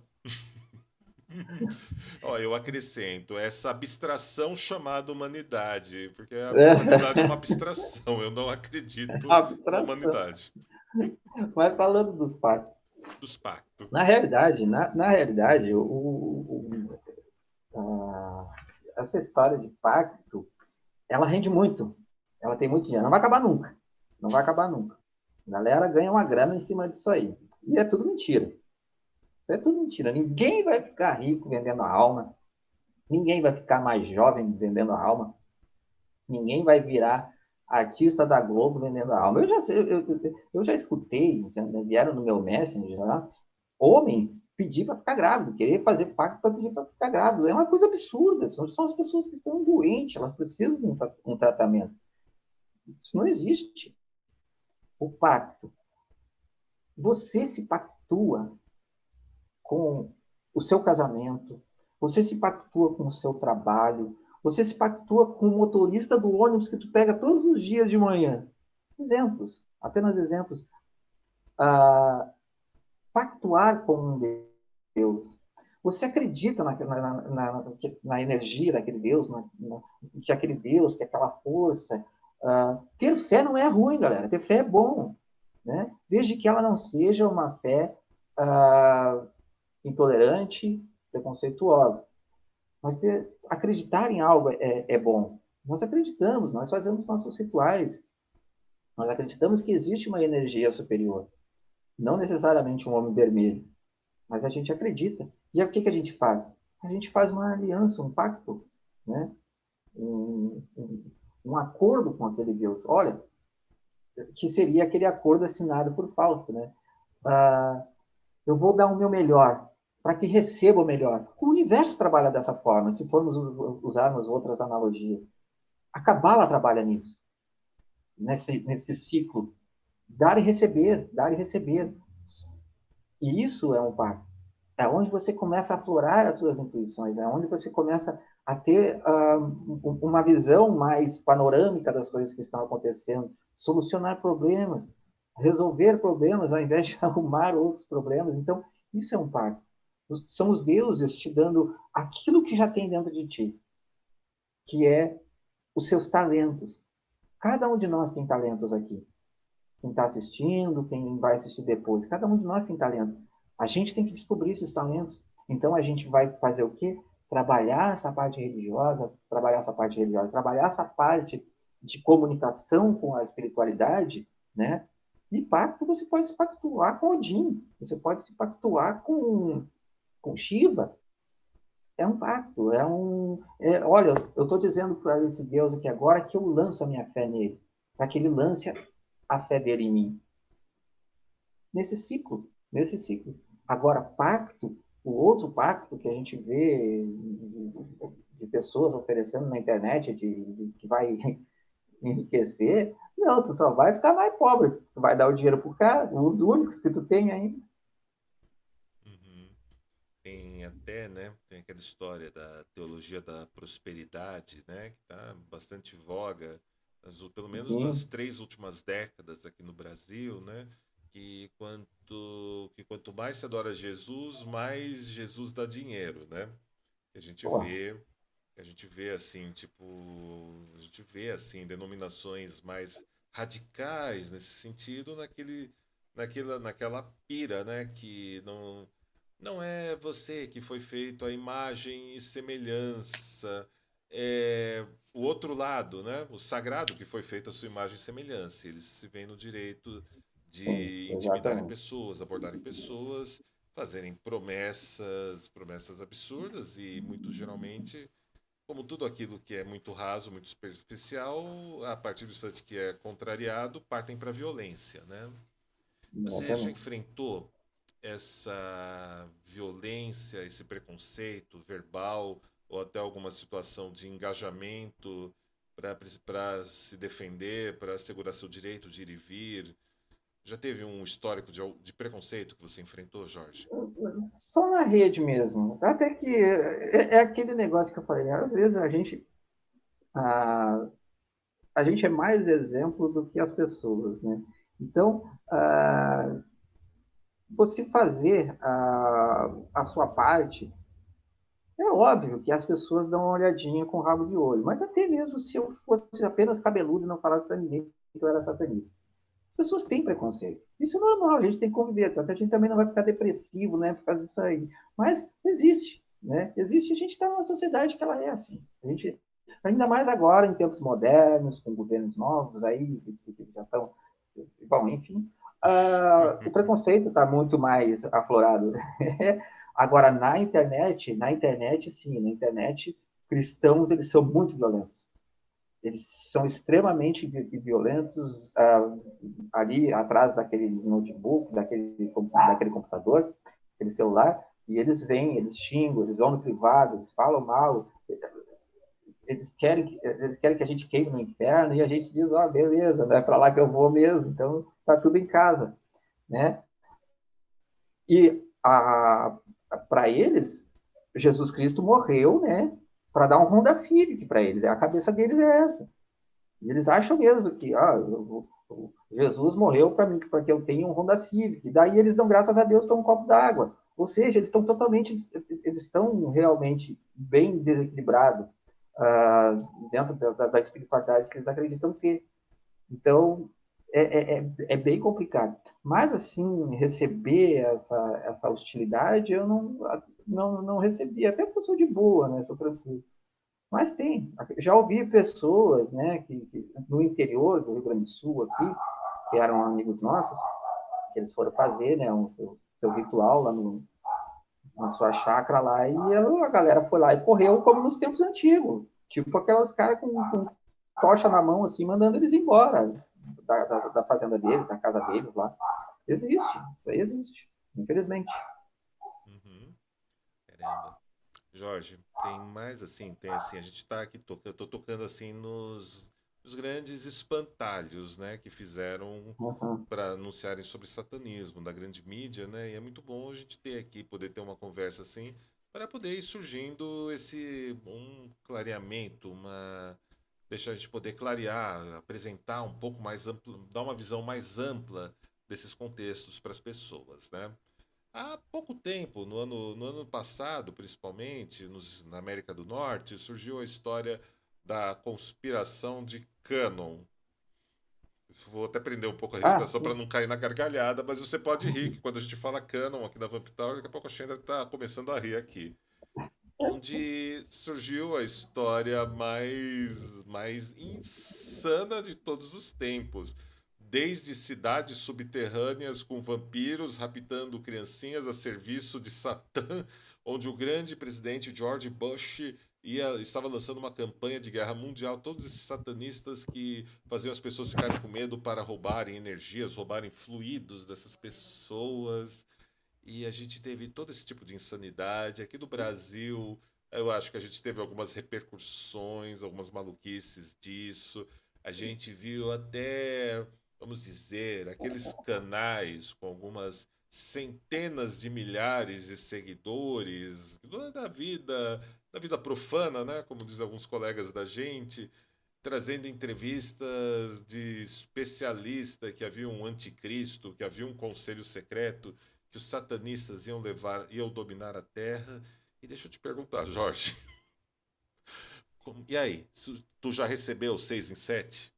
Ó, eu acrescento essa abstração chamada humanidade, porque a humanidade é uma abstração, eu não acredito na Abstração. humanidade. Mas falando dos pactos, Dos pactos. na realidade, essa história de pacto, ela rende muito. Ela tem muito dinheiro. Não vai acabar nunca. Não vai acabar nunca. A galera ganha uma grana em cima disso aí. E é tudo mentira. Isso é tudo mentira. Ninguém vai ficar rico vendendo a alma. Ninguém vai ficar mais jovem vendendo a alma. Ninguém vai virar artista da Globo vendendo a alma. Eu já escutei, vieram no meu Messenger lá, homens pedir para ficar grávido, querer fazer pacto para pedir para ficar grávido. É uma coisa absurda. São as pessoas que estão doentes, elas precisam de um tratamento. Isso não existe. O pacto. Você se pactua com o seu casamento, você se pactua com o seu trabalho, você se pactua com o motorista do ônibus que tu pega todos os dias de manhã. Exemplos, apenas exemplos. Ah, pactuar com um Deus. Você acredita na energia daquele Deus, que aquele Deus, que aquela força. Ter fé não é ruim, galera. Ter fé é bom, né? Desde que ela não seja uma fé intolerante, preconceituosa. Mas acreditar em algo é bom. Nós acreditamos, nós fazemos nossos rituais. Nós acreditamos que existe uma energia superior. Não necessariamente um homem vermelho, mas a gente acredita. E o que a gente faz? A gente faz uma aliança, um pacto, né? um acordo com aquele Deus. Olha, que seria aquele acordo assinado por Fausto, né? Eu vou dar o meu melhor para que receba o melhor. O universo trabalha dessa forma, se formos usarmos outras analogias. A Cabala trabalha nisso, nesse ciclo. Dar e receber, dar e receber. E isso é um pacto. É onde você começa a aflorar as suas intuições, é onde você começa a ter uma visão mais panorâmica das coisas que estão acontecendo, solucionar problemas, resolver problemas ao invés de arrumar outros problemas. Então, isso é um pacto. São os deuses te dando aquilo que já tem dentro de ti, que é os seus talentos. Cada um de nós tem talentos aqui. Quem está assistindo, quem vai assistir depois, cada um de nós tem talento. A gente tem que descobrir esses talentos. Então a gente vai fazer o quê? Trabalhar essa parte religiosa, trabalhar essa parte de comunicação com a espiritualidade, né? E pacto, você pode se pactuar com Odin, você pode se pactuar com Shiva. É um pacto, olha, eu estou dizendo para esse Deus aqui agora que eu lanço a minha fé nele, para que ele lance a fé dele em mim. Nesse ciclo, nesse ciclo. Agora, pacto, o outro pacto que a gente vê de pessoas oferecendo na internet que vai enriquecer, não, tu só vai ficar mais pobre. Tu vai dar o dinheiro pro cara, os únicos que tu tem ainda. Uhum. Tem até, né, tem aquela história da teologia da prosperidade, né, que está bastante voga, pelo menos nas Sim, 3 últimas décadas aqui no Brasil, né, que quanto mais se adora Jesus, mais Jesus dá dinheiro, né? Que a gente pô, vê, a gente vê assim, tipo, a gente vê assim denominações mais radicais nesse sentido, naquela pira, né, que não é você que foi feito a imagem e semelhança, é o outro lado, né, o sagrado que foi feito a sua imagem e semelhança. Eles se veem no direito sim, de intimidarem exatamente. pessoas, abordarem pessoas, fazerem promessas absurdas e muito geralmente, como tudo aquilo que é muito raso, muito superficial, a partir do instante que é contrariado, partem para a violência, né? Você já Exatamente. enfrentou essa violência, esse preconceito verbal ou até alguma situação de engajamento para se defender, para assegurar seu direito de ir e vir? Já teve um histórico de preconceito que você enfrentou, Jorge? Só na rede mesmo. Até que é aquele negócio que eu falei, né? Às vezes a, a gente é mais exemplo do que as pessoas, né? Então, você fazer a sua parte, é óbvio que as pessoas dão uma olhadinha com o rabo de olho, mas até mesmo se eu fosse apenas cabeludo e não falasse para ninguém que eu era satanista. As pessoas têm preconceito. Isso é normal, a gente tem que conviver, até a gente também não vai ficar depressivo, né, por causa disso aí. Mas existe, né? Existe, a gente está numa sociedade que ela é assim. A gente, ainda mais agora, em tempos modernos, com governos novos aí, que já estão. Bom, enfim. O preconceito está muito mais aflorado. Agora, na internet, sim, na internet, cristãos, eles são muito violentos. Eles são extremamente violentos ali atrás daquele notebook, daquele computador, aquele celular, e eles vêm, eles xingam, eles vão no privado, eles falam mal, eles querem que a gente queime no inferno e a gente diz, ó, oh, beleza, não é para lá que eu vou mesmo, então tá tudo em casa, né? E para eles, Jesus Cristo morreu, né, para dar um Honda Civic para eles. A cabeça deles é essa. E eles acham mesmo que Jesus morreu para mim, para que eu tenha um Honda Civic. E daí eles dão graças a Deus por um copo d'água. Ou seja, eles estão realmente bem desequilibrados dentro da espiritualidade que eles acreditam ter. Então, é bem complicado. Mas, assim, receber essa hostilidade, eu não recebi. Até porque eu sou de boa, né? Sou tranquilo. Mas tem. Já ouvi pessoas, né, que no interior do Rio Grande do Sul, aqui, que eram amigos nossos, que eles foram fazer, né, seu ritual lá na sua chácara lá, e a galera foi lá e correu como nos tempos antigos. Tipo aquelas caras com tocha na mão, assim, mandando eles embora da fazenda deles, da casa deles lá. Existe, isso aí existe, infelizmente. Uhum. Caramba. Jorge, tem mais assim, tem assim, a gente está aqui eu tô tocando assim nos grandes espantalhos, né, que fizeram Uhum. para anunciarem sobre satanismo da grande mídia, né? E é muito bom a gente ter aqui, poder ter uma conversa assim, para poder ir surgindo esse um clareamento, uma deixar a gente poder clarear, apresentar um pouco mais amplo, dar uma visão mais ampla desses contextos para as pessoas, né? Há pouco tempo, no ano passado, principalmente, na América do Norte, surgiu a história da conspiração de Canon. Vou até prender um pouco a Ah, respiração para sim. não cair na gargalhada, mas você pode rir, que quando a gente fala Canon aqui na Vamptower, daqui a pouco a Xandra está começando a rir aqui. Onde surgiu a história mais insana de todos os tempos. Desde cidades subterrâneas com vampiros raptando criancinhas a serviço de Satã, onde o grande presidente George Bush estava lançando uma campanha de guerra mundial. Todos esses satanistas que faziam as pessoas ficarem com medo para roubarem energias, roubarem fluidos dessas pessoas. E a gente teve todo esse tipo de insanidade. Aqui no Brasil, eu acho que a gente teve algumas repercussões, algumas maluquices disso. A gente viu até, vamos dizer, aqueles canais com algumas centenas de milhares de seguidores da vida profana, né? Como dizem alguns colegas da gente, trazendo entrevistas de especialista que havia um anticristo, que havia um conselho secreto, que os satanistas iam dominar a Terra. E deixa eu te perguntar, Jorge, e aí? Tu já recebeu 6 em 7?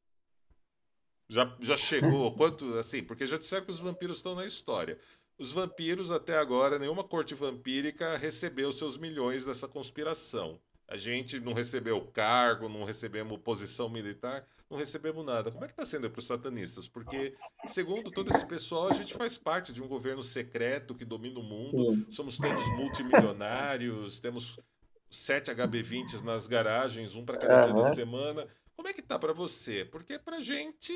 Já chegou? Quanto, assim, porque já disseram que os vampiros estão na história. Os vampiros, até agora, nenhuma corte vampírica recebeu seus milhões dessa conspiração. A gente não recebeu cargo, não recebemos posição militar, não recebemos nada. Como é que está sendo para os satanistas? Porque, segundo todo esse pessoal, a gente faz parte de um governo secreto que domina o mundo, Sim. somos todos multimilionários, temos 7 HB20 nas garagens, um para cada dia da Aham. semana. Como é que tá para você? Porque pra gente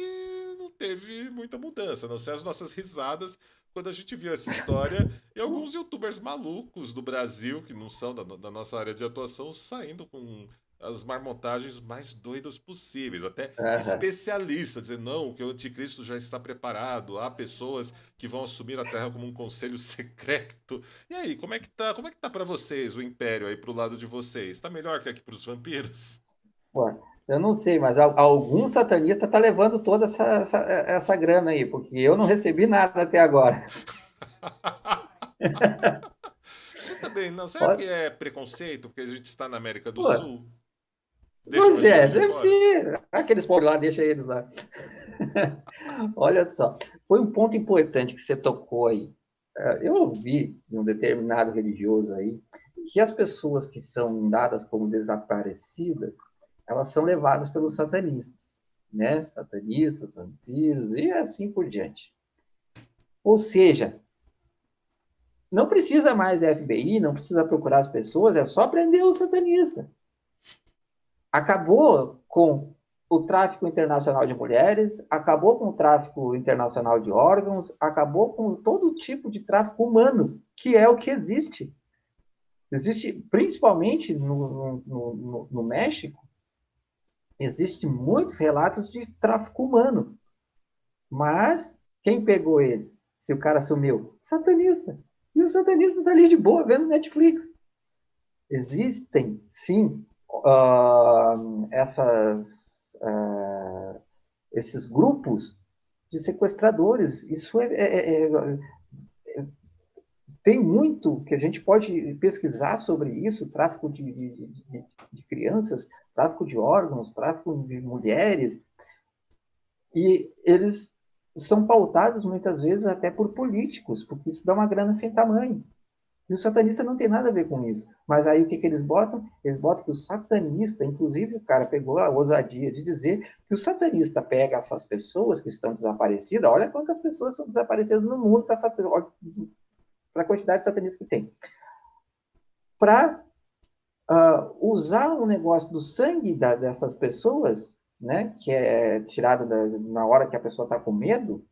não teve muita mudança, a não ser as nossas risadas quando a gente viu essa história e alguns youtubers malucos do Brasil, que não são da nossa área de atuação, saindo com as marmontagens mais doidas possíveis. Até Aham. especialistas dizendo não, que o anticristo já está preparado, há pessoas que vão assumir a Terra como um conselho secreto. E aí, como é que tá para vocês o Império aí pro lado de vocês? Tá melhor que aqui pros vampiros? Pô, eu não sei, mas algum satanista está levando toda essa grana aí, porque eu não recebi nada até agora. Você também não? Será que Pô, é preconceito porque a gente está na América do pô, Sul? Deixam a pois é, gente de deve fora? ser. Aqueles pobres lá, deixa eles lá. Olha só, foi um ponto importante que você tocou aí. Eu ouvi de um determinado religioso aí que as pessoas que são dadas como desaparecidas, elas são levadas pelos satanistas, né? Satanistas, vampiros e assim por diante. Ou seja, não precisa mais FBI, não precisa procurar as pessoas, é só prender o satanista. Acabou com o tráfico internacional de mulheres, acabou com o tráfico internacional de órgãos, acabou com todo tipo de tráfico humano, que é o que existe. Existe, principalmente no México, existe muitos relatos de tráfico humano. Mas quem pegou ele? Se o cara sumiu? Satanista. E o satanista está ali de boa, vendo Netflix. Existem, sim, esses grupos de sequestradores. Isso tem muito que a gente pode pesquisar sobre isso, tráfico de crianças, tráfico de órgãos, tráfico de mulheres, e eles são pautados muitas vezes até por políticos, porque isso dá uma grana sem tamanho. E o satanista não tem nada a ver com isso. Mas aí o que eles botam? Eles botam que o satanista, inclusive o cara pegou a ousadia de dizer que o satanista pega essas pessoas que estão desaparecidas, olha quantas pessoas são desaparecidas no mundo para a quantidade de satanistas que tem, para usar o negócio do sangue dessas pessoas, né, que é tirado na hora que a pessoa está com medo,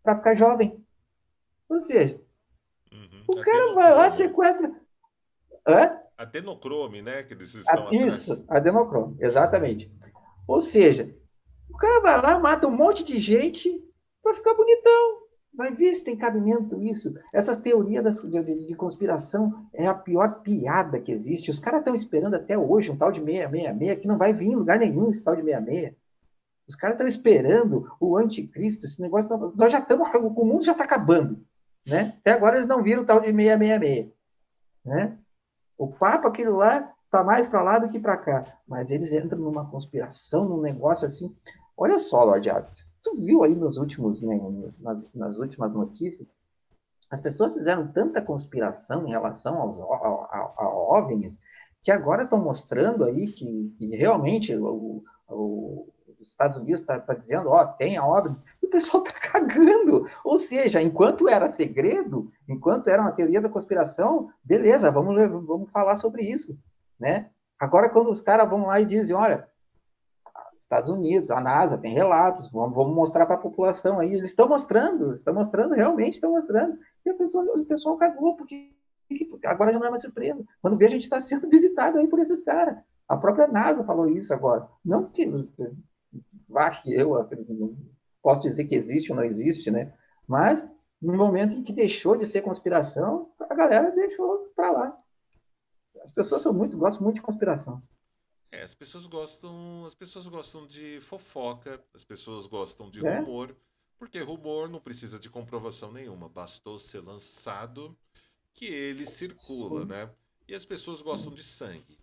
para ficar jovem. Ou seja, Uhum. o cara vai lá, Adenocromo. sequestra. Hã? Adenocrome, né? Que eles estão atrás. Isso, adenocromo, exatamente. Ou seja, o cara vai lá, mata um monte de gente para ficar bonitão. Vai ver se tem cabimento isso. Essas teorias de conspiração é a pior piada que existe. Os caras estão esperando até hoje um tal de 666 que não vai vir em lugar nenhum esse tal de 66. Os caras estão esperando o anticristo, esse negócio. Nós já estamos, o mundo já está acabando. Né? Até agora eles não viram o tal de 666. Né? O papo, aquilo lá, tá mais para lá do que para cá. Mas eles entram numa conspiração, num negócio assim. Olha só, Lord Aves, tu viu aí nos últimos, né, nas últimas notícias, as pessoas fizeram tanta conspiração em relação a OVNIs que agora estão mostrando aí que realmente os Estados Unidos está dizendo, ó, tem a OVNI, e o pessoal está cagando. Ou seja, enquanto era segredo, enquanto era uma teoria da conspiração, beleza, vamos falar sobre isso, né? Agora, quando os caras vão lá e dizem, olha, Estados Unidos, a NASA tem relatos, vamos mostrar para a população aí. Eles estão mostrando, realmente estão mostrando. E o pessoal cagou, porque agora já não é mais surpresa. Quando vê, a gente está sendo visitado aí por esses caras. A própria NASA falou isso agora. Não que vá que eu posso dizer que existe ou não existe, né? Mas No momento em que deixou de ser conspiração, a galera deixou para lá. As pessoas gostam muito de conspiração. As pessoas gostam de fofoca, as pessoas gostam de É? rumor, porque rumor não precisa de comprovação nenhuma, bastou ser lançado que ele circula, Sim, né? E as pessoas gostam de sangue.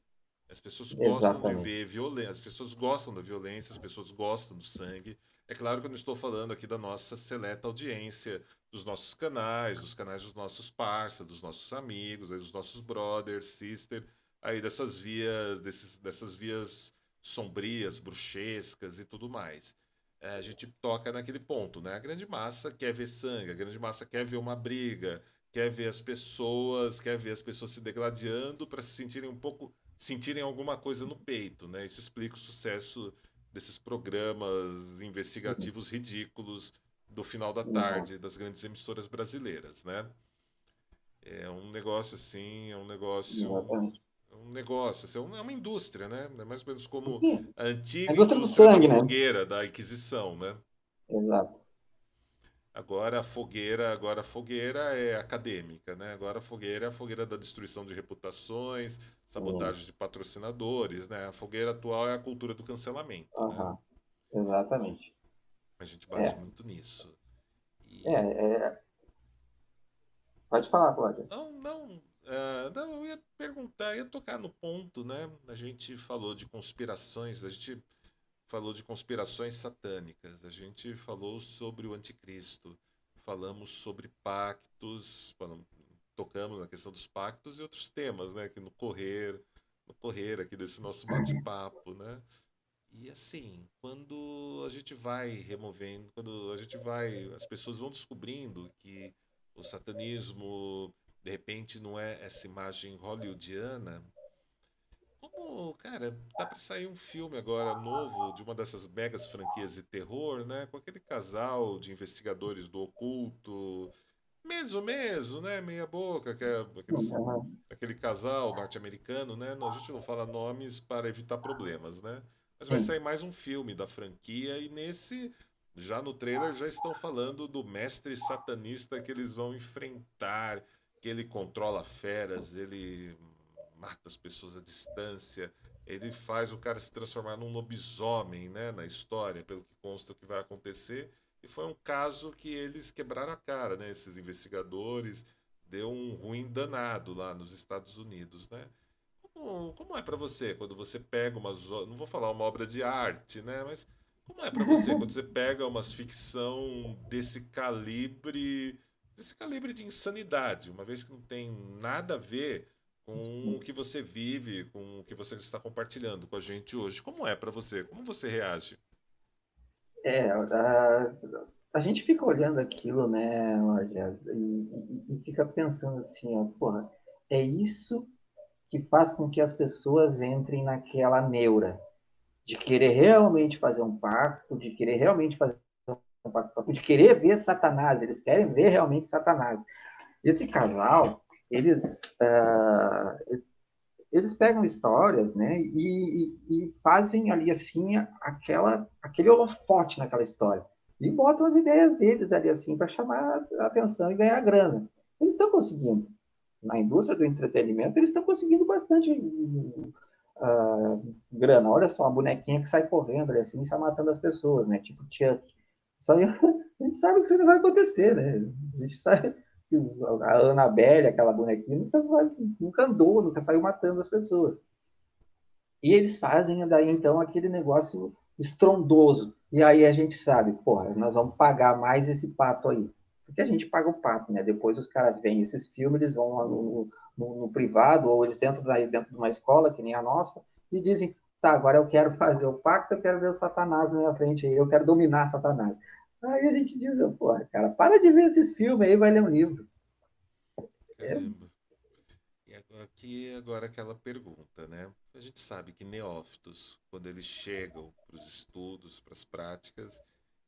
As pessoas gostam de exatamente. ver violência, as pessoas gostam da violência, as pessoas gostam do sangue. É claro que eu não estou falando aqui da nossa seleta audiência, dos nossos canais, dos canais dos nossos parceiros, dos nossos amigos, aí dos nossos brothers, sister, aí dessas vias sombrias, bruxescas e tudo mais. A gente toca naquele ponto, né? A grande massa quer ver sangue, a grande massa quer ver uma briga, quer ver as pessoas se degladiando para se sentirem um pouco, sentirem alguma coisa no peito, né? Isso explica o sucesso desses programas Sim, investigativos ridículos do final da exato. tarde das grandes emissoras brasileiras, né? É um negócio assim, Exatamente. é um negócio, assim, é uma indústria, né? É mais ou menos como Sim, a a antiga indústria do indústria da sangue, né? fogueira, da Inquisição, né? Exato. Agora a fogueira é acadêmica, né? Agora a fogueira é a fogueira da destruição de reputações, Sim. sabotagem de patrocinadores, né? A fogueira atual é a cultura do cancelamento, né? Aham. Exatamente. A gente bate É, muito nisso. é, E pode falar, Cláudia. não, eu ia perguntar, ia tocar no ponto, né? A gente falou de conspirações, a gente falou de conspirações satânicas, a gente falou sobre o anticristo, falamos sobre pactos, tocamos na questão dos pactos e outros temas, né, que no correr aqui desse nosso bate-papo, né? E assim, quando a gente vai removendo, quando a gente vai, as pessoas vão descobrindo que o satanismo de repente não é essa imagem hollywoodiana, como, cara, tá pra sair um filme agora novo de uma dessas megas franquias de terror, né? Com aquele casal de investigadores do oculto, mesmo, né? Meia boca, que é Sim, aham. aquele casal norte-americano, né? A gente não fala nomes para evitar problemas, né? Mas vai Sim. sair mais um filme da franquia e nesse, já no trailer, já estão falando do mestre satanista que eles vão enfrentar, que ele controla feras, ele mata as pessoas à distância, ele faz o cara se transformar num lobisomem, né? Na história, pelo que consta o que vai acontecer. E foi um caso que eles quebraram a cara, né? Esses investigadores, deu um ruim danado lá nos Estados Unidos, né? Como é para você quando você pega não vou falar uma obra de arte, né? Mas como é para você quando você pega umas ficção desse calibre de insanidade, uma vez que não tem nada a ver com o que você vive, com o que você está compartilhando com a gente hoje? Como é para você? Como você reage? A gente fica olhando aquilo, né, Lajes, e fica pensando assim, ó, porra, é isso que faz com que as pessoas entrem naquela neura de querer realmente fazer um pacto, de querer realmente fazer um pacto, de querer ver Satanás, eles querem ver realmente Satanás. Esse casal, eles, eles pegam histórias, né, e fazem ali assim aquele holofote naquela história e botam as ideias deles ali assim para chamar a atenção e ganhar grana. Eles estão conseguindo. Na indústria do entretenimento, eles estão conseguindo bastante grana. Olha só, a bonequinha que sai correndo ali assim, e sai matando as pessoas, né? Tipo Chuck. Só a gente sabe que isso não vai acontecer, né? A gente sabe que a Annabelle, aquela bonequinha, nunca andou, nunca saiu matando as pessoas. E eles fazem daí então aquele negócio estrondoso. E aí a gente sabe, porra, nós vamos pagar mais esse pato aí. Porque a gente paga o pato, né? Depois os caras veem esses filmes, eles vão lá no privado, ou eles entram daí dentro de uma escola, que nem a nossa, e dizem, tá, agora eu quero fazer o pacto, eu quero ver o Satanás na minha frente aí, eu quero dominar Satanás. Aí a gente diz, porra, cara, para de ver esses filmes aí, vai ler um livro. É, Caramba. E aqui agora aquela pergunta, né? A gente sabe que neófitos, quando eles chegam para os estudos, para as práticas,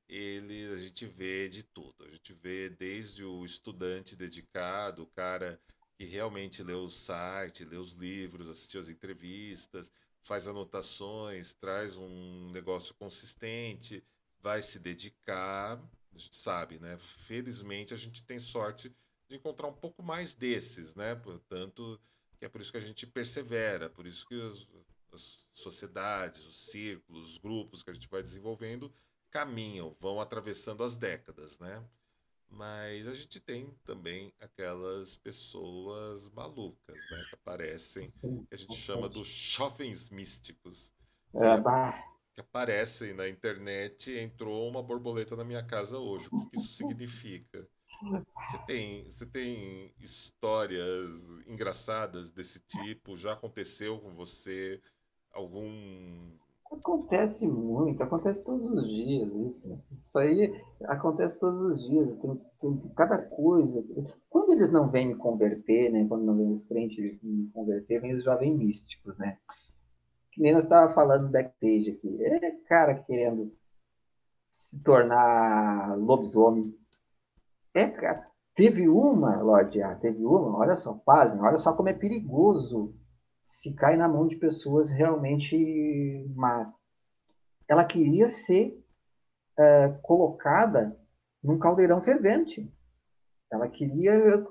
a gente vê de tudo. A gente vê desde o estudante dedicado, o cara que realmente lê o site, lê os livros, assiste as entrevistas, faz anotações, traz um negócio consistente, vai se dedicar, A gente sabe, né? Felizmente a gente tem sorte de encontrar um pouco mais desses, né? Portanto, que é por isso que a gente persevera, por isso que as sociedades, os círculos, os grupos que a gente vai desenvolvendo caminham, vão atravessando as décadas, né? Mas a gente tem também aquelas pessoas malucas, né? Que aparecem, Sim, que a gente chama bastante. dos jovens místicos, É, bah, que aparecem na internet. Entrou uma borboleta na minha casa hoje. O que que isso significa? Você tem histórias engraçadas desse tipo? Já aconteceu com você algum. acontece muito, acontece todos os dias isso, né? Isso aí acontece todos os dias, tem cada coisa. Quando eles não vêm me converter, né? Quando não vêm os crentes me converter, vem os jovens místicos, né? Que nem nós estava falando backstage aqui. É cara querendo se tornar lobisomem. É, cara. Teve uma, Lorde, teve uma, olha só, pasmem, olha só como é perigoso se cai na mão de pessoas realmente más. Ela queria ser colocada num caldeirão fervente. Ela queria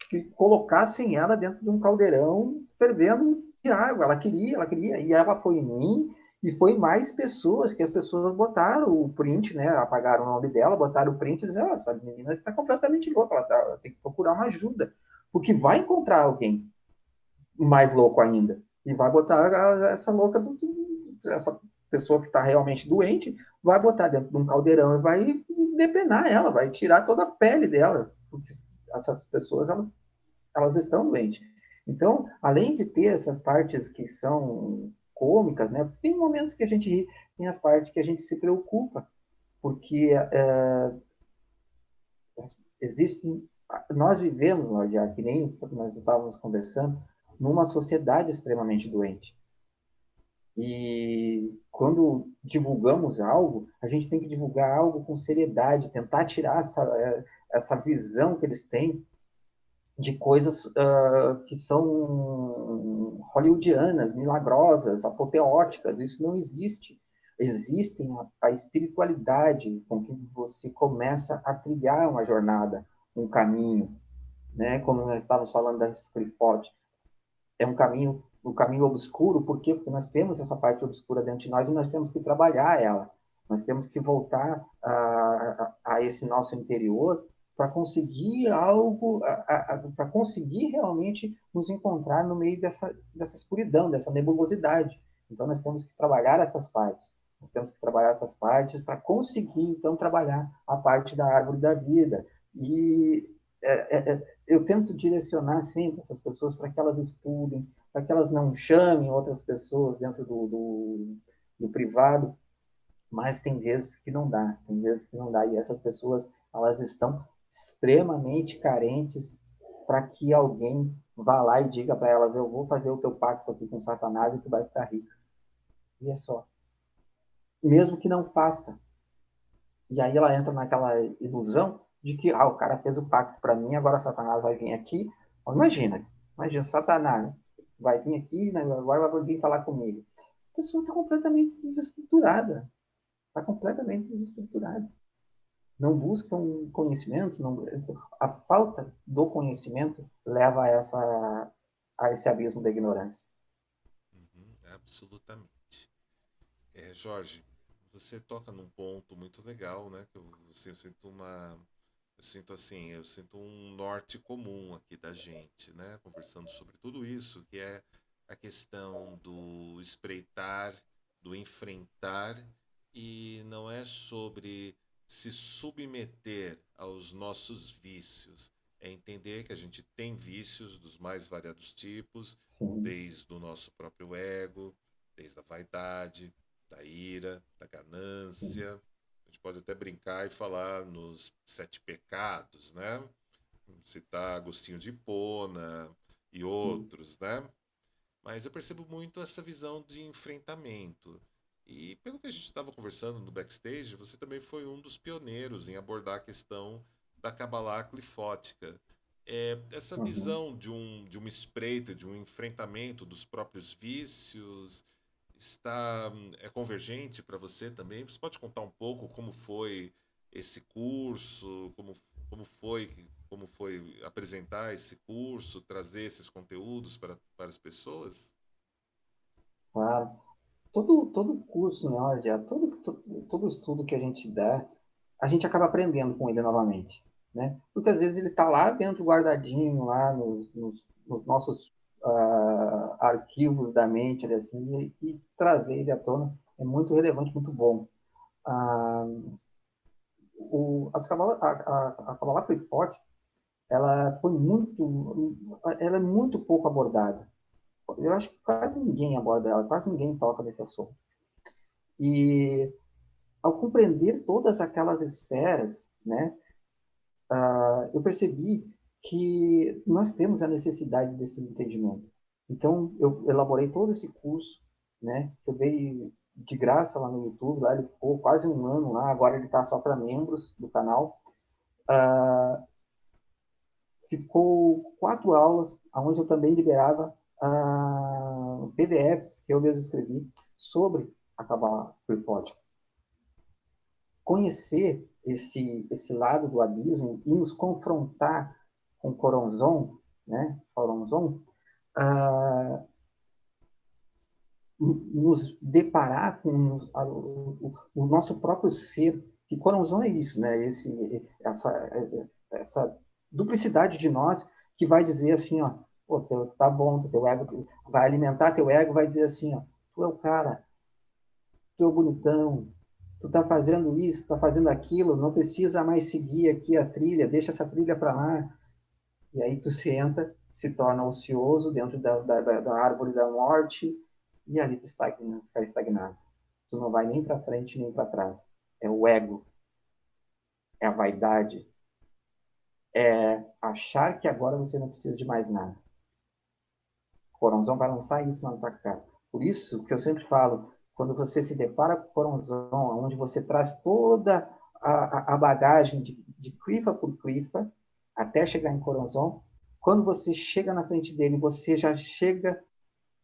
que colocassem ela dentro de um caldeirão fervendo de água. Ela queria. E ela foi em mim e foi mais pessoas, que as pessoas botaram o print, né? Apagaram o nome dela, botaram o print e disseram, oh, essa menina está completamente louca, ela tem que procurar uma ajuda. Porque vai encontrar alguém mais louco ainda. E vai botar essa louca, essa pessoa que está realmente doente, vai botar dentro de um caldeirão e vai depenar ela, vai tirar toda a pele dela. Porque essas pessoas, elas estão doentes. Então, além de ter essas partes que são cômicas, né? Tem momentos que a gente ri, tem as partes que a gente se preocupa, porque existem. Nós vivemos, já que nem nós estávamos conversando, numa sociedade extremamente doente. E quando divulgamos algo, a gente tem que divulgar algo com seriedade, tentar tirar essa visão que eles têm de coisas que são hollywoodianas, milagrosas, apoteóticas. Isso não existe. Existem a espiritualidade com que você começa a trilhar uma jornada, um caminho, né? Como nós estávamos falando da Scrifote, é um caminho obscuro. Por quê? Porque nós temos essa parte obscura dentro de nós e nós temos que trabalhar ela. Nós temos que voltar a esse nosso interior para conseguir algo, para conseguir realmente nos encontrar no meio dessa escuridão, dessa nebulosidade. Então, nós temos que trabalhar essas partes. Nós temos que trabalhar essas partes para conseguir, então, trabalhar a parte da árvore da vida. E eu tento direcionar sempre essas pessoas para que elas estudem, para que elas não chamem outras pessoas dentro do privado, mas tem vezes que não dá, tem vezes que não dá, e essas pessoas, elas estão extremamente carentes para que alguém vá lá e diga para elas, eu vou fazer o teu pacto aqui com Satanás e tu vai ficar rico. E é só. Mesmo que não faça. E aí ela entra naquela ilusão de que o cara fez o pacto para mim, agora Satanás vai vir aqui. Imagina, Satanás vai vir aqui, né, agora vai vir falar comigo. A pessoa está completamente desestruturada. Está completamente desestruturada. Não busca um conhecimento, não, a falta do conhecimento leva a esse abismo da ignorância. Uhum, absolutamente. Jorge, você toca num ponto muito legal, né? Que eu sinto uma. Eu sinto assim, eu sinto um norte comum aqui da gente, né? Conversando sobre tudo isso, que é a questão do espreitar, do enfrentar, e não é sobre se submeter aos nossos vícios. É entender que a gente tem vícios dos mais variados tipos, Sim, desde o nosso próprio ego, desde a vaidade, da ira, da sim, ganância. A gente pode até brincar e falar nos sete pecados, né? Citar Agostinho de Hipona e sim. outros, né? Mas eu percebo muito essa visão de enfrentamento. E pelo que a gente estava conversando no backstage, você também foi um dos pioneiros em abordar a questão da Kabbalah clifótica. Essa Uhum. visão de uma espreita, de um enfrentamento dos próprios vícios, é convergente para você também? Você pode contar um pouco como foi esse curso, como foi apresentar esse curso, trazer esses conteúdos para as pessoas? Claro. Todo curso, né, olha, todo estudo que a gente dá, a gente acaba aprendendo com ele novamente, né? Porque às vezes ele está lá dentro, guardadinho, lá nos nossos arquivos da mente, ali, assim, e trazer ele à tona é muito relevante, muito bom. Ah, a Kabbalah Freeport, ela é muito pouco abordada. Eu acho que quase ninguém aborda ela, quase ninguém toca nesse assunto. E ao compreender todas aquelas esferas, né, eu percebi que nós temos a necessidade desse entendimento. Então, eu elaborei todo esse curso, né, que eu dei de graça lá no YouTube, lá ele ficou quase um ano lá, agora ele está só para membros do canal. Ficou 4 aulas, onde eu também liberava PDFs que eu mesmo escrevi sobre a Kabbalah Report. Conhecer esse lado do abismo e nos confrontar com Coronzon, né, Coronzon, ah, nos deparar com o nosso próprio ser, que Coronzon é isso, né, essa duplicidade de nós que vai dizer assim, ó, pô, tá bom, teu ego vai alimentar teu ego, vai dizer assim, ó, tu é o cara, tu é o bonitão, tu tá fazendo isso, tá fazendo aquilo, não precisa mais seguir aqui a trilha, deixa essa trilha para lá. E aí tu senta, se torna ocioso dentro da árvore da morte, e ali tu fica estagnado. Tu não vai nem para frente nem para trás. É o ego, é a vaidade, é achar que agora você não precisa de mais nada. O Coronzão vai lançar isso na tua cara. Por isso que eu sempre falo, quando você se depara com o Coronzão, onde você traz toda a bagagem de crifa por crifa, até chegar em Coronzão, quando você chega na frente dele, você já chega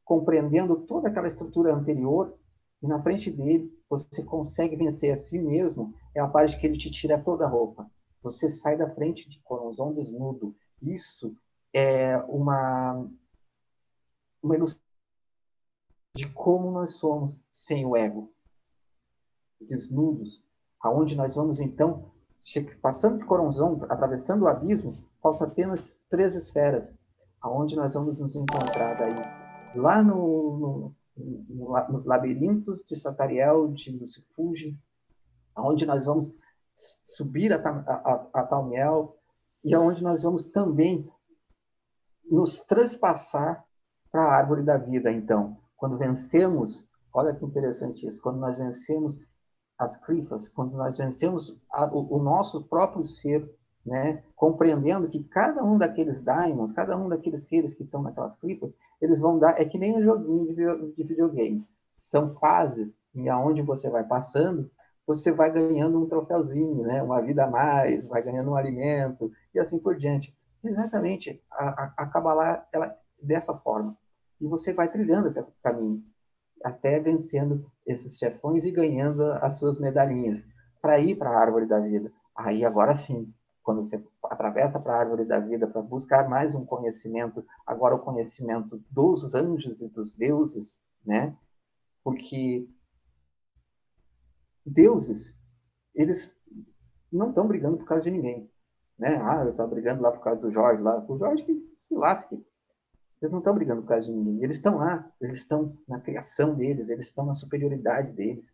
compreendendo toda aquela estrutura anterior, e na frente dele você consegue vencer a si mesmo, é a parte que ele te tira toda a roupa. Você sai da frente de Coronzão desnudo. Isso é uma ilustração de como nós somos sem o ego, desnudos, aonde nós vamos então, passando de Coronzão, atravessando o abismo, falta apenas 3 esferas, aonde nós vamos nos encontrar daí, lá nos labirintos de Satariel, de Lucifuge, aonde nós vamos subir a Talmiel, e aonde nós vamos também nos transpassar para a árvore da vida, então. Quando vencemos, olha que interessante isso, quando nós vencemos as crifas, quando nós vencemos o nosso próprio ser, né, compreendendo que cada um daqueles daimons, cada um daqueles seres que estão naquelas crifas, eles vão dar, é que nem um joguinho de videogame. São fases em aonde você vai passando, você vai ganhando um troféuzinho, né, uma vida a mais, vai ganhando um alimento, e assim por diante. Exatamente, a Kabbalah, ela dessa forma. E você vai trilhando o caminho, até vencendo esses chefões e ganhando as suas medalhinhas, para ir para a árvore da vida. Aí, agora sim, quando você atravessa para a árvore da vida para buscar mais um conhecimento, agora o conhecimento dos anjos e dos deuses, né? Porque deuses, eles não estão brigando por causa de ninguém, né? Ah, eu estou brigando lá por causa do Jorge, lá. O Jorge que se lasque. Eles não estão brigando por causa de ninguém. Eles estão lá, eles estão na criação deles, eles estão na superioridade deles.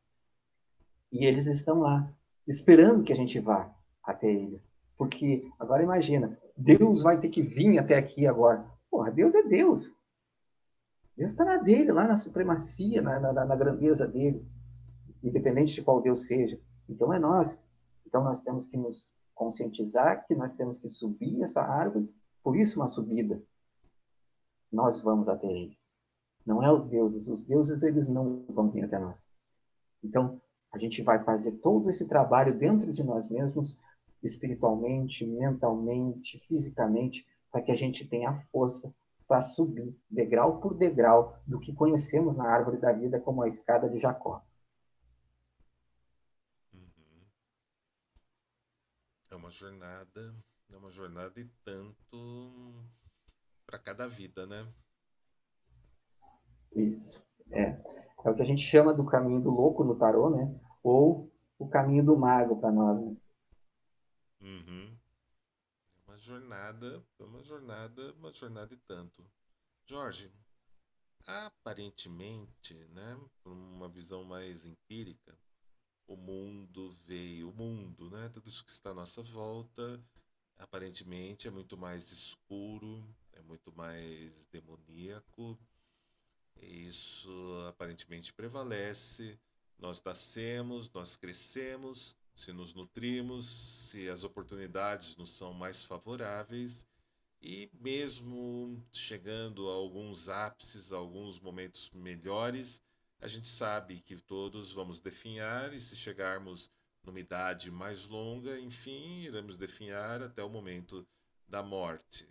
E eles estão lá, esperando que a gente vá até eles. Porque, agora imagina, Deus vai ter que vir até aqui agora. Porra, Deus é Deus. Deus está na dele, lá na supremacia, na grandeza dele, independente de qual Deus seja. Então é nós. Então nós temos que nos conscientizar que nós temos que subir essa árvore, por isso uma subida. Nós vamos até eles. Não é os deuses eles não vão vir até nós. Então, a gente vai fazer todo esse trabalho dentro de nós mesmos, espiritualmente, mentalmente, fisicamente, para que a gente tenha a força para subir degrau por degrau do que conhecemos na árvore da vida como a escada de Jacó. Uhum. é uma jornada e tanto para cada vida, né? Isso. É o que a gente chama do caminho do louco no tarô, né? Ou o caminho do mago para nós, né? Uhum. Uma jornada e tanto. Jorge, aparentemente, né, por uma visão mais empírica, o mundo, né, tudo isso que está à nossa volta, aparentemente é muito mais escuro, é muito mais demoníaco, e isso aparentemente prevalece. Nós nascemos, nós crescemos, se nos nutrimos, se as oportunidades nos são mais favoráveis, e mesmo chegando a alguns ápices, a alguns momentos melhores, a gente sabe que todos vamos definhar e se chegarmos numa idade mais longa, enfim, iremos definhar até o momento da morte.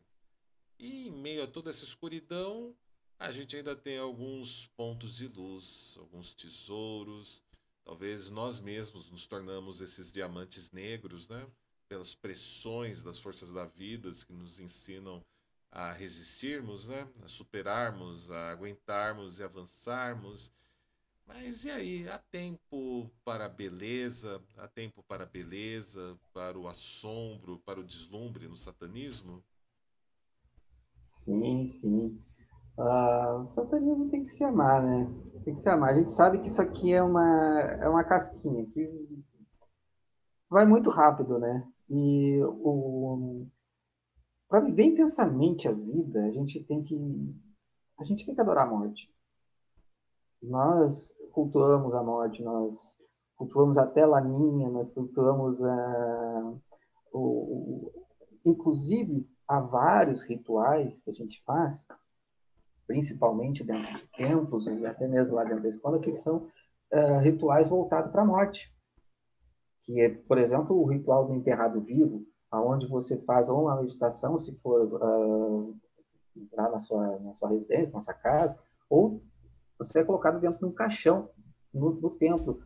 E em meio a toda essa escuridão, a gente ainda tem alguns pontos de luz, alguns tesouros. Talvez nós mesmos nos tornamos esses diamantes negros, né? Pelas pressões das forças da vida que nos ensinam a resistirmos, né? A superarmos, a aguentarmos e avançarmos. Mas e aí? Há tempo para a beleza? Há tempo para a beleza, para o assombro, para o deslumbre no satanismo? Sim, sim. O satanismo tem que se amar, né? Tem que se amar. A gente sabe que isso aqui é uma casquinha que vai muito rápido, né? Para viver intensamente a vida, a gente tem que adorar a morte. Nós cultuamos a morte, nós cultuamos até Laninha, nós cultuamos o, inclusive há vários rituais que a gente faz, principalmente dentro de templos e até mesmo lá dentro da escola, que são rituais voltados para a morte, que é, por exemplo, o ritual do enterrado vivo, aonde você faz ou uma meditação, se for lá na sua residência, na sua casa, ou você é colocado dentro de um caixão no templo,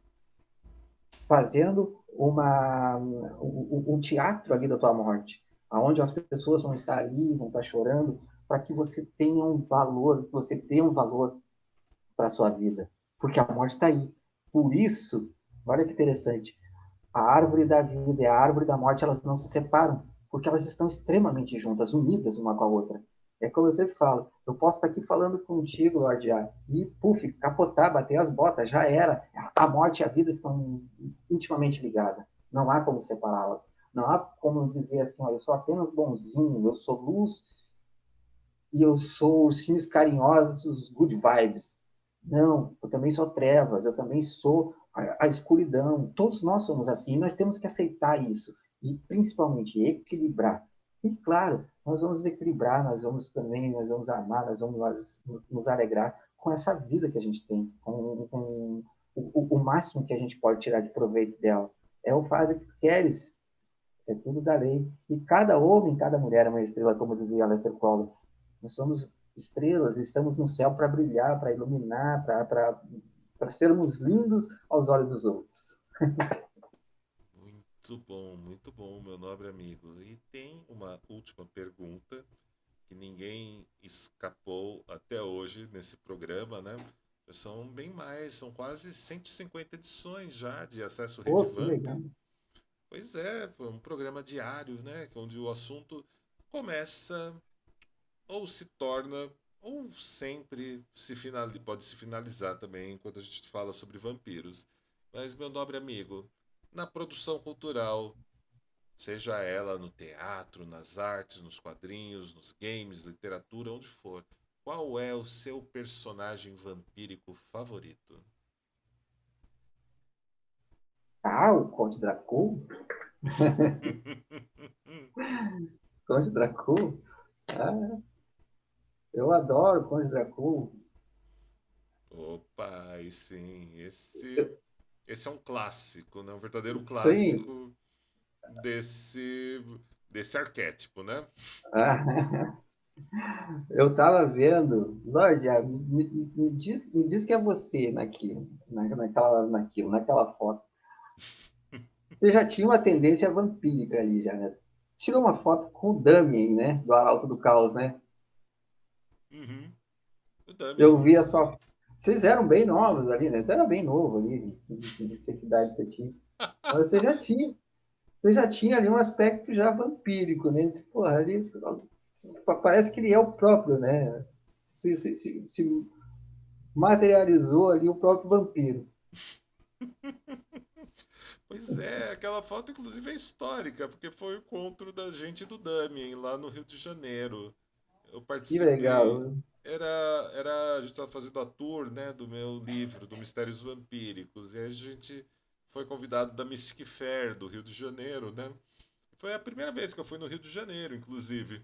fazendo um teatro ali da tua morte, aonde as pessoas vão estar ali, vão estar chorando, para que você tenha um valor, que você dê um valor para a sua vida, porque a morte está aí. Por isso, olha que interessante, a árvore da vida e a árvore da morte, elas não se separam, porque elas estão extremamente juntas, unidas uma com a outra. É como eu sempre falo, eu posso estar aqui falando contigo, Lorde A, e, puf, capotar, bater as botas, já era. A morte e a vida estão intimamente ligadas. Não há como separá-las. Não há como dizer assim, ó, eu sou apenas bonzinho, eu sou luz e eu sou ursinhos carinhosos, good vibes. Não, eu também sou trevas, eu também sou a escuridão. Todos nós somos assim, nós temos que aceitar isso e principalmente equilibrar. E claro, nós vamos equilibrar, nós vamos amar, nós vamos nos alegrar com essa vida que a gente tem, com o máximo que a gente pode tirar de proveito dela. É o faz o que tu queres, é tudo da lei. E cada homem, cada mulher é uma estrela, como dizia Aleister Crowley. Nós somos estrelas, estamos no céu para brilhar, para iluminar, para sermos lindos aos olhos dos outros. Muito bom, meu nobre amigo. E tem uma última pergunta que ninguém escapou até hoje nesse programa, né? São bem mais, são quase 150 edições já de Acesso Rede Pô, que Vamp. legal. Pois é, foi um programa diário, né? Onde o assunto começa ou se torna ou sempre pode se finalizar também enquanto a gente fala sobre vampiros. Mas, meu nobre amigo, na produção cultural, seja ela no teatro, nas artes, nos quadrinhos, nos games, literatura, onde for, qual é o seu personagem vampírico favorito? Ah, o Conde Drácula? Conde Drácula? Ah, eu adoro o Conde Drácula. Opa, aí sim, esse é um clássico, né? Um verdadeiro Sim. clássico desse desse arquétipo, né? Ah, eu estava vendo, Lorde, me diz que é você naquilo, naquela foto. você já tinha uma tendência vampírica ali, já, né? Tirou uma foto com o Damien, né? Do Arauto do Caos, né? Uhum. O Eu Damien. vi a sua. Vocês eram bem novos ali, né? Você era bem novo ali, não sei que idade você tinha. Mas você já tinha ali um aspecto já vampírico, né? Disse, porra, ali parece que ele é o próprio, né? Se materializou ali o próprio vampiro. Pois é, aquela foto inclusive é histórica, porque foi o encontro da gente do Damien lá no Rio de Janeiro. Eu Que participei. legal. Era, a gente estava fazendo a tour, né, do meu livro, do Mistérios Vampíricos, e a gente foi convidado da Mystic Fair do Rio de Janeiro, né? Foi a primeira vez que eu fui no Rio de Janeiro, inclusive.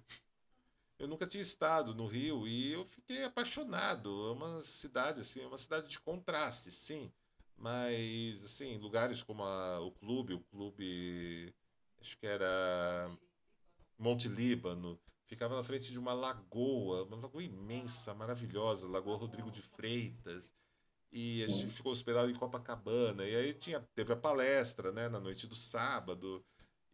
Eu nunca tinha estado no Rio e eu fiquei apaixonado. É uma cidade assim, é uma cidade de contraste, sim. Mas assim, lugares como o clube, acho que era Monte Líbano, ficava na frente de uma lagoa imensa, maravilhosa, Lagoa Rodrigo de Freitas. E a gente ficou hospedado em Copacabana. E aí teve a palestra, né, na noite do sábado.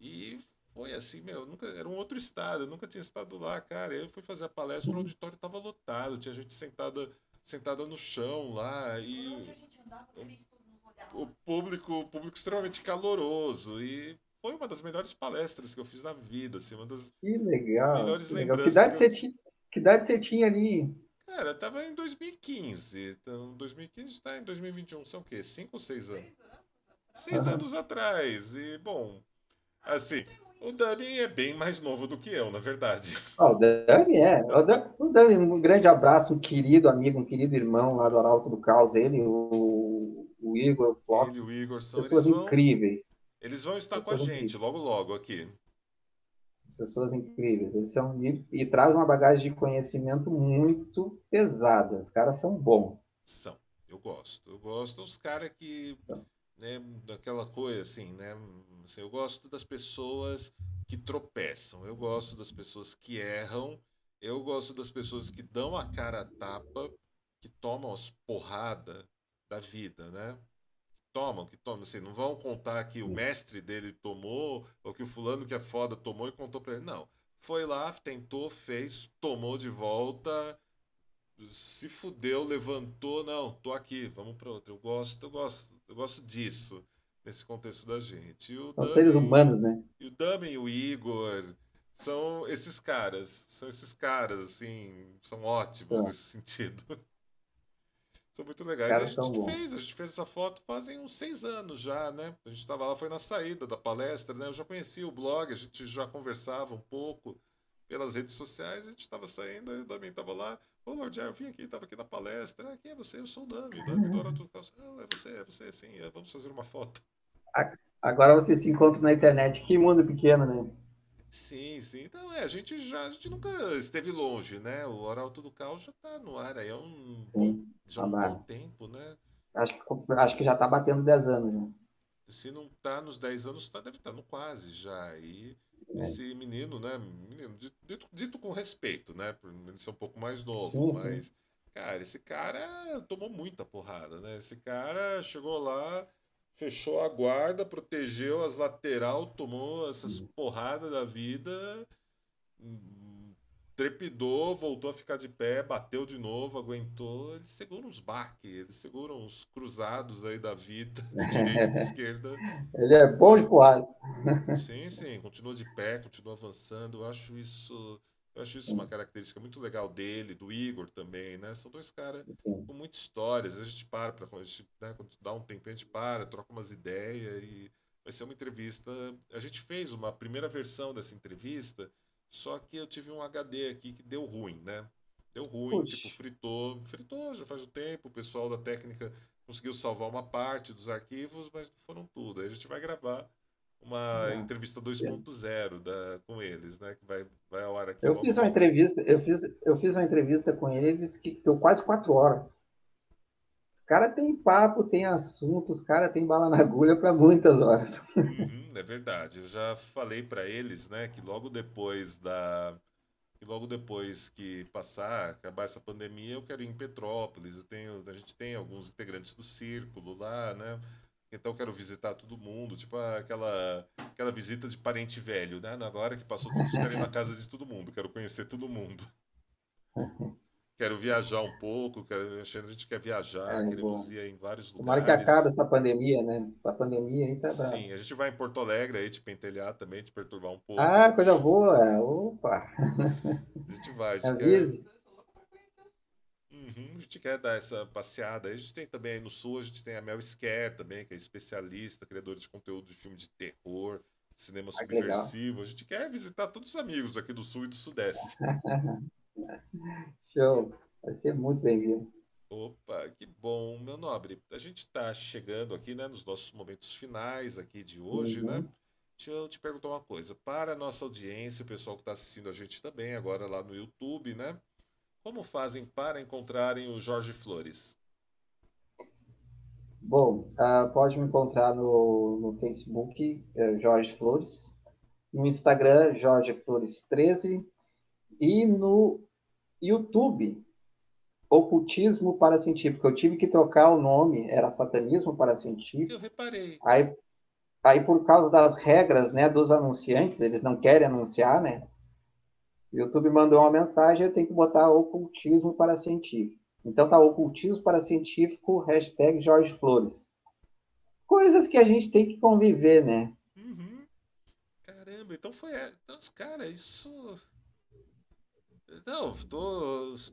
E foi assim, meu, nunca, era um outro estado, eu nunca tinha estado lá, cara. Eu fui fazer a palestra, o auditório estava lotado, tinha gente sentada no chão lá e o público extremamente caloroso e foi uma das melhores palestras que eu fiz na vida, assim, uma das Que legal, melhores que legal. Que lembranças idade que eu. você tinha, que idade você tinha ali? Cara, tava em 2015. Então, 2015 está em 2021. São o quê? 5 ou 6 anos? 6 anos atrás. E, bom, assim, o Dani é bem mais novo do que eu, na verdade. Ah, o Dani é. O Dani, um grande abraço, um querido amigo, um querido irmão lá do Arauto do Caos, ele, o Igor, o Ele e Flock, o Igor são. pessoas incríveis. Eles vão estar com a Pessoas gente incríveis. logo logo aqui. Pessoas incríveis. Eles são, e traz uma bagagem de conhecimento muito pesada. Os caras são bons. São. Eu gosto. Eu gosto dos caras que. São. Né, daquela coisa assim, né? Assim, eu gosto das pessoas que tropeçam. Eu gosto das pessoas que erram. Eu gosto das pessoas que dão a cara a tapa, que tomam as porradas da vida, né? Que tomam, assim, não vão contar que o Sim. mestre dele tomou, ou que o fulano que é foda tomou e contou pra ele. Não. Foi lá, tentou, fez, tomou de volta, se fudeu, levantou, não, tô aqui, vamos para outra. Eu gosto disso nesse contexto da gente. São seres humanos, né? O Dami e o Igor são esses caras assim, são ótimos São. nesse sentido. São muito Os legais. E caras são bons. a gente fez essa foto fazem uns 6 anos já, né? A gente estava lá, foi na saída da palestra, né? Eu já conhecia o blog, a gente já conversava um pouco pelas redes sociais, a gente estava saindo, aí o Dami estava lá. Ô, Lord, eu vim aqui, estava aqui na palestra. Quem é você? Eu sou o Dami do Hora do Caos. Ah, é você, sim, vamos fazer uma foto. Agora você se encontra na internet. Que mundo pequeno, né? Sim, sim. Então, a gente nunca esteve longe, né? O Arauto do Caos já está no ar aí Sim. já há um bom Trabalho. tempo, né? Acho que já está batendo 10 anos. Né? Se não tá nos 10 anos, deve estar no quase já. E É. esse menino, né? Menino, dito com respeito, né? Por ele ser um pouco mais novo, Sim, sim. mas, cara, esse cara tomou muita porrada, né? Esse cara chegou lá, fechou a guarda, protegeu as lateral, tomou essas porradas da vida, hum, trepidou, voltou a ficar de pé, bateu de novo, aguentou. Ele segura uns baques, ele segura uns cruzados aí da vida, de direita e de esquerda. Ele é bom de Coisa. porrada. Sim, sim, continua de pé, continua avançando. Eu acho isso uma Sim, característica muito legal dele, do Igor também, né? São dois caras sim. com muitas histórias. A gente para, a gente, né, quando dá um tempo, a gente para, troca umas ideias e vai ser uma entrevista. A gente fez uma primeira versão dessa entrevista, só que eu tive um HD aqui que deu ruim, né? Deu ruim, tipo, Puxa. fritou já faz um tempo, o pessoal da técnica conseguiu salvar uma parte dos arquivos, mas não foram tudo. Aí a gente vai gravar uma Ah, entrevista pena. 2.0 com eles, né? Que vai ao ar aqui Eu logo fiz uma logo. entrevista, eu fiz uma entrevista com ele, ele disse que deu quase 4 horas. Os caras têm papo, tem assunto, os caras têm bala na agulha para muitas horas. Uhum, é verdade. Eu já falei para eles, né, que logo depois que passar, acabar essa pandemia, eu quero ir em Petrópolis. A gente tem alguns integrantes do círculo lá, né? Então quero visitar todo mundo, tipo aquela visita de parente velho, né? Agora que passou tudo isso, quero ir na casa de todo mundo, quero conhecer todo mundo. Quero viajar um pouco, a gente quer viajar, É bom. queremos ir em vários Tomara que lugares. acabe essa pandemia, né? Essa pandemia aí tá brava. Sim, a gente vai em Porto Alegre aí te pentelhar também, te perturbar um pouco. Ah, coisa boa! Opa! A gente quer. Avise. Uhum, a gente quer dar essa passeada. A gente tem também aí no Sul, a gente tem a Mel Scare também, que é especialista, criadora de conteúdo de filme de terror, cinema Ah, que legal. subversivo. A gente quer visitar todos os amigos aqui do Sul e do Sudeste. Show. Vai ser muito bem-vindo. Opa, que bom, meu nobre. A gente está chegando aqui, né, nos nossos momentos finais aqui de hoje, né? Uhum. Deixa eu te perguntar uma coisa. Para a nossa audiência, o pessoal que está assistindo a gente também agora lá no YouTube, né? Como fazem para encontrarem o Jorge Flores? Bom, pode me encontrar no Facebook, Jorge Flores, no Instagram, Jorge Flores 13, e no YouTube, Ocultismo Paracientífico. Eu tive que trocar o nome, era Satanismo Eu Paracientífico. reparei. Aí, aí por causa das regras, né, dos anunciantes, eles não querem anunciar, né? O YouTube mandou uma mensagem, eu tenho que botar Ocultismo Paracientífico. Então tá Ocultismo Paracientífico, hashtag Jorge Flores. Coisas que a gente tem que conviver, né? Uhum. Caramba, então foi. Então, cara, isso. Não,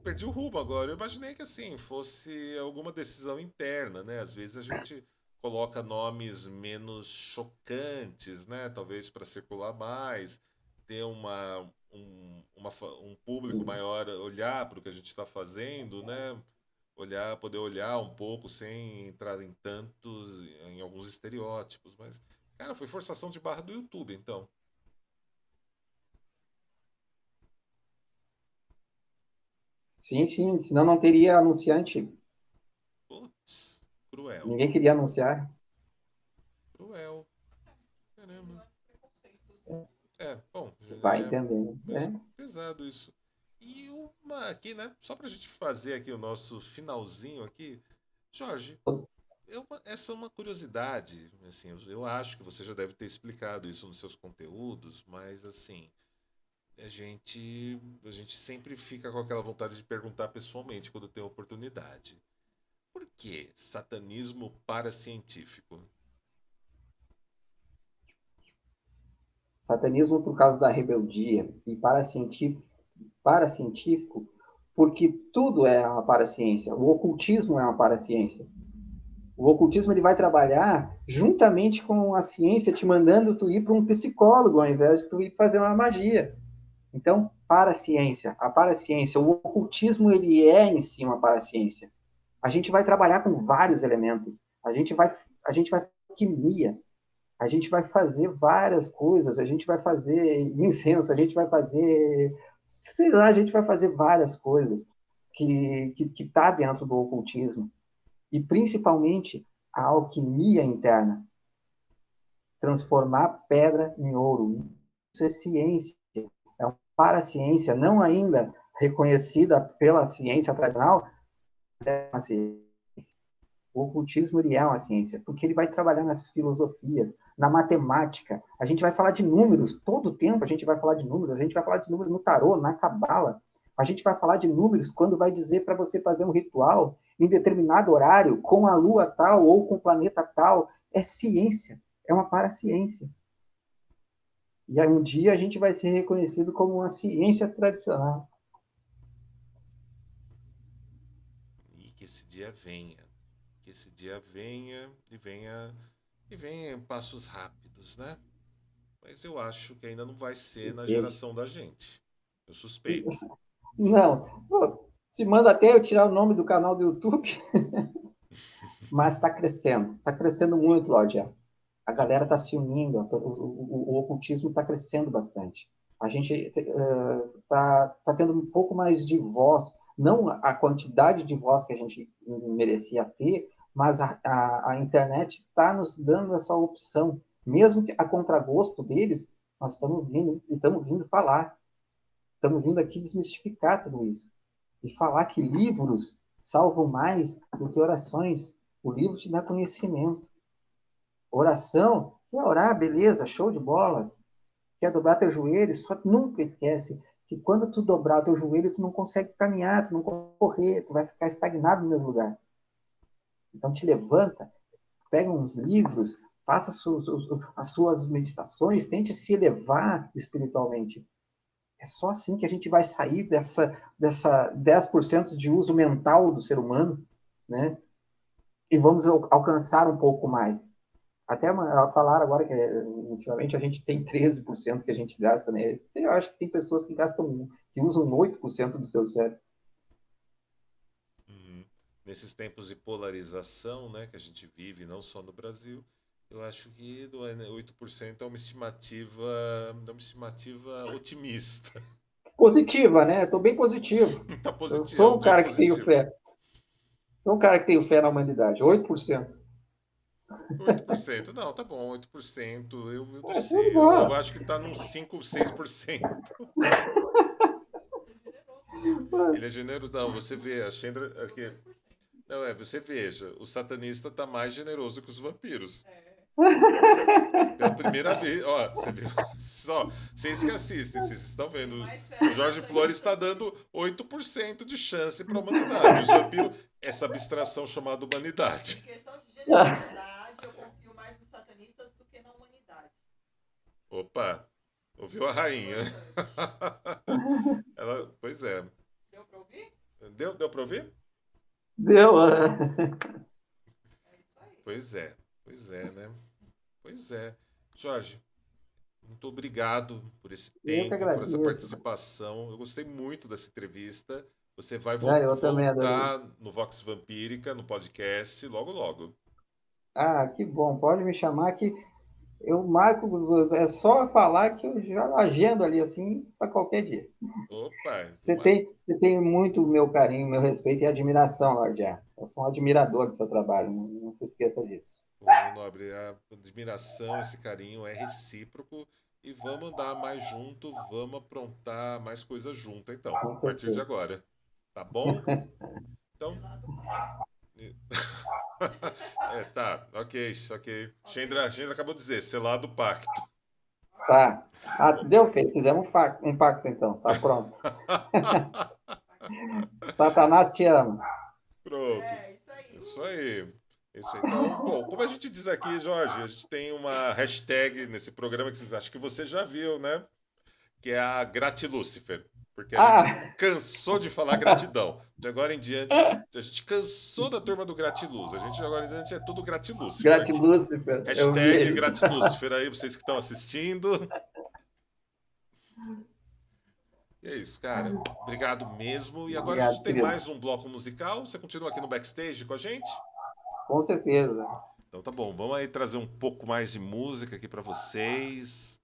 perdi o rumo agora. Eu imaginei que assim fosse alguma decisão interna, né? Às vezes a gente coloca nomes menos chocantes, né? Talvez para circular mais, ter um público maior olhar para o que a gente está fazendo, né? Poder olhar um pouco sem entrar em alguns estereótipos. Mas, cara, foi forçação de barra do YouTube, então. Sim, sim, senão não teria anunciante. Putz, cruel, Ninguém queria anunciar. cruel. Caramba. É, bom, Vai é entendendo. mesmo É. pesado isso. E uma aqui, né? Só pra gente fazer aqui o nosso finalzinho aqui. Jorge, essa é uma curiosidade. Assim, eu acho que você já deve ter explicado isso nos seus conteúdos, mas assim, a gente sempre fica com aquela vontade de perguntar pessoalmente quando tem oportunidade. Por que satanismo paracientífico? Satanismo por causa da rebeldia e paracientífico porque tudo é uma paraciência. O ocultismo é uma paraciência. O ocultismo ele vai trabalhar juntamente com a ciência, te mandando tu ir para um psicólogo ao invés de tu ir fazer uma magia. Então, paraciência, a paraciência, o ocultismo ele é em si uma paraciência. A gente vai trabalhar com vários elementos. A gente vai alquimia, a gente vai fazer várias coisas, a gente vai fazer incenso, a gente vai fazer, sei lá, a gente vai fazer várias coisas que tá dentro do ocultismo e principalmente a alquimia interna, transformar pedra em ouro. Isso é ciência, é uma paraciência, não ainda reconhecida pela ciência tradicional, é uma ciência. O ocultismo ele é uma ciência, porque ele vai trabalhar nas filosofias, na matemática. A gente vai falar de números, todo o tempo a gente vai falar de números, a gente vai falar de números no tarô, na cabala. A gente vai falar de números quando vai dizer para você fazer um ritual em determinado horário, com a lua tal ou com o planeta tal. É ciência, é uma paraciência. E aí um dia a gente vai ser reconhecido como uma ciência tradicional. E que esse dia venha. Que esse dia venha e venha em passos rápidos, né? Mas eu acho que ainda não vai Que ser na seja. geração da gente. Eu suspeito. Não, pô, se manda até eu tirar o nome do canal do YouTube, mas está crescendo muito, Lorde. A galera está se unindo, o ocultismo está crescendo bastante. A gente está tendo um pouco mais de voz, não a quantidade de voz que a gente merecia ter, mas a internet está nos dando essa opção, mesmo que a contragosto deles, nós estamos vindo falar, estamos vindo aqui desmistificar tudo isso e falar que livros salvam mais do que orações. O livro te dá conhecimento. Oração, quer orar, beleza, show de bola. Quer dobrar teu joelho, só nunca esquece que quando tu dobrar teu joelho, tu não consegue caminhar, tu não consegue correr, tu vai ficar estagnado no mesmo lugar. Então te levanta, pega uns livros, faça as suas meditações, tente se elevar espiritualmente. É só assim que a gente vai sair dessa 10% de uso mental do ser humano, né? E vamos alcançar um pouco mais. Até falaram agora que ultimamente a gente tem 13% que a gente gasta, né? Eu acho que tem pessoas que usam 8% do seu cérebro. Uhum. Nesses tempos de polarização, né, que a gente vive, não só no Brasil, eu acho que 8% é uma estimativa otimista. Positiva, né? Estou bem positivo. Tá Eu positivo, é sou um um dia cara que tenho positivo. fé. Sou um cara que tenho fé na humanidade. 8%. 8%, não, tá bom, 8%. Eu não É tudo sei, eu bom. acho que tá nos 5, 6%. Ele é generoso. Não, você vê, a Chandra. Aqui, não, você veja, o satanista tá mais generoso que os vampiros. Pela primeira vez, ó, você viu só, vocês que assistem, vocês estão vendo. O Jorge Flores está dando 8% de chance para a humanidade. Os vampiros, essa abstração chamada humanidade. Em questão de generosidade, eu confio mais nos satanistas do que na humanidade. Opa, ouviu a rainha? Ela, pois é. Deu pra ouvir? Deu para ouvir? Deu. É isso aí. Pois é, né? Pois é. Jorge, muito obrigado por esse Eu que tempo, por essa agradeço. participação. Eu gostei muito dessa entrevista. Você vai Eu também adorei. voltar no Vox Vampírica, no podcast, logo, logo. Ah, que bom. Pode me chamar que eu marco. É só falar que eu já agendo ali assim para qualquer dia. Opa, Você tem muito meu carinho, meu respeito e admiração, Lardiar. Eu sou um admirador do seu trabalho. Não se esqueça disso. bom, meu nobre, a admiração, esse carinho é recíproco e vamos andar mais junto, vamos aprontar mais coisas junto, então, Com a partir de certeza. agora. Tá bom? Então, Selado o pacto. tá, ok. Chandra acabou de dizer, selado o pacto. Tá. Ah, deu feito. Fizemos um pacto então. Tá pronto. Satanás te ama. Pronto. É, isso aí. Isso aí. Isso aí. Então, bom, como a gente diz aqui, Jorge, a gente tem uma hashtag nesse programa que acho que você já viu, né? Que é a Gratilúcifer. Porque a gente Ah, cansou de falar gratidão. De agora em diante, a gente cansou da turma do Gratiluz. A gente agora em diante é tudo Gratilúcifer aqui. Gratilúcifer. Eu vi Hashtag isso. Gratilúcifer aí, vocês que estão assistindo. E é isso, cara. Obrigado mesmo. E agora a gente Obrigado, tem querido. mais um bloco musical. Você continua aqui no backstage com a gente? Com certeza. Então tá bom, vamos aí trazer um pouco mais de música aqui para vocês.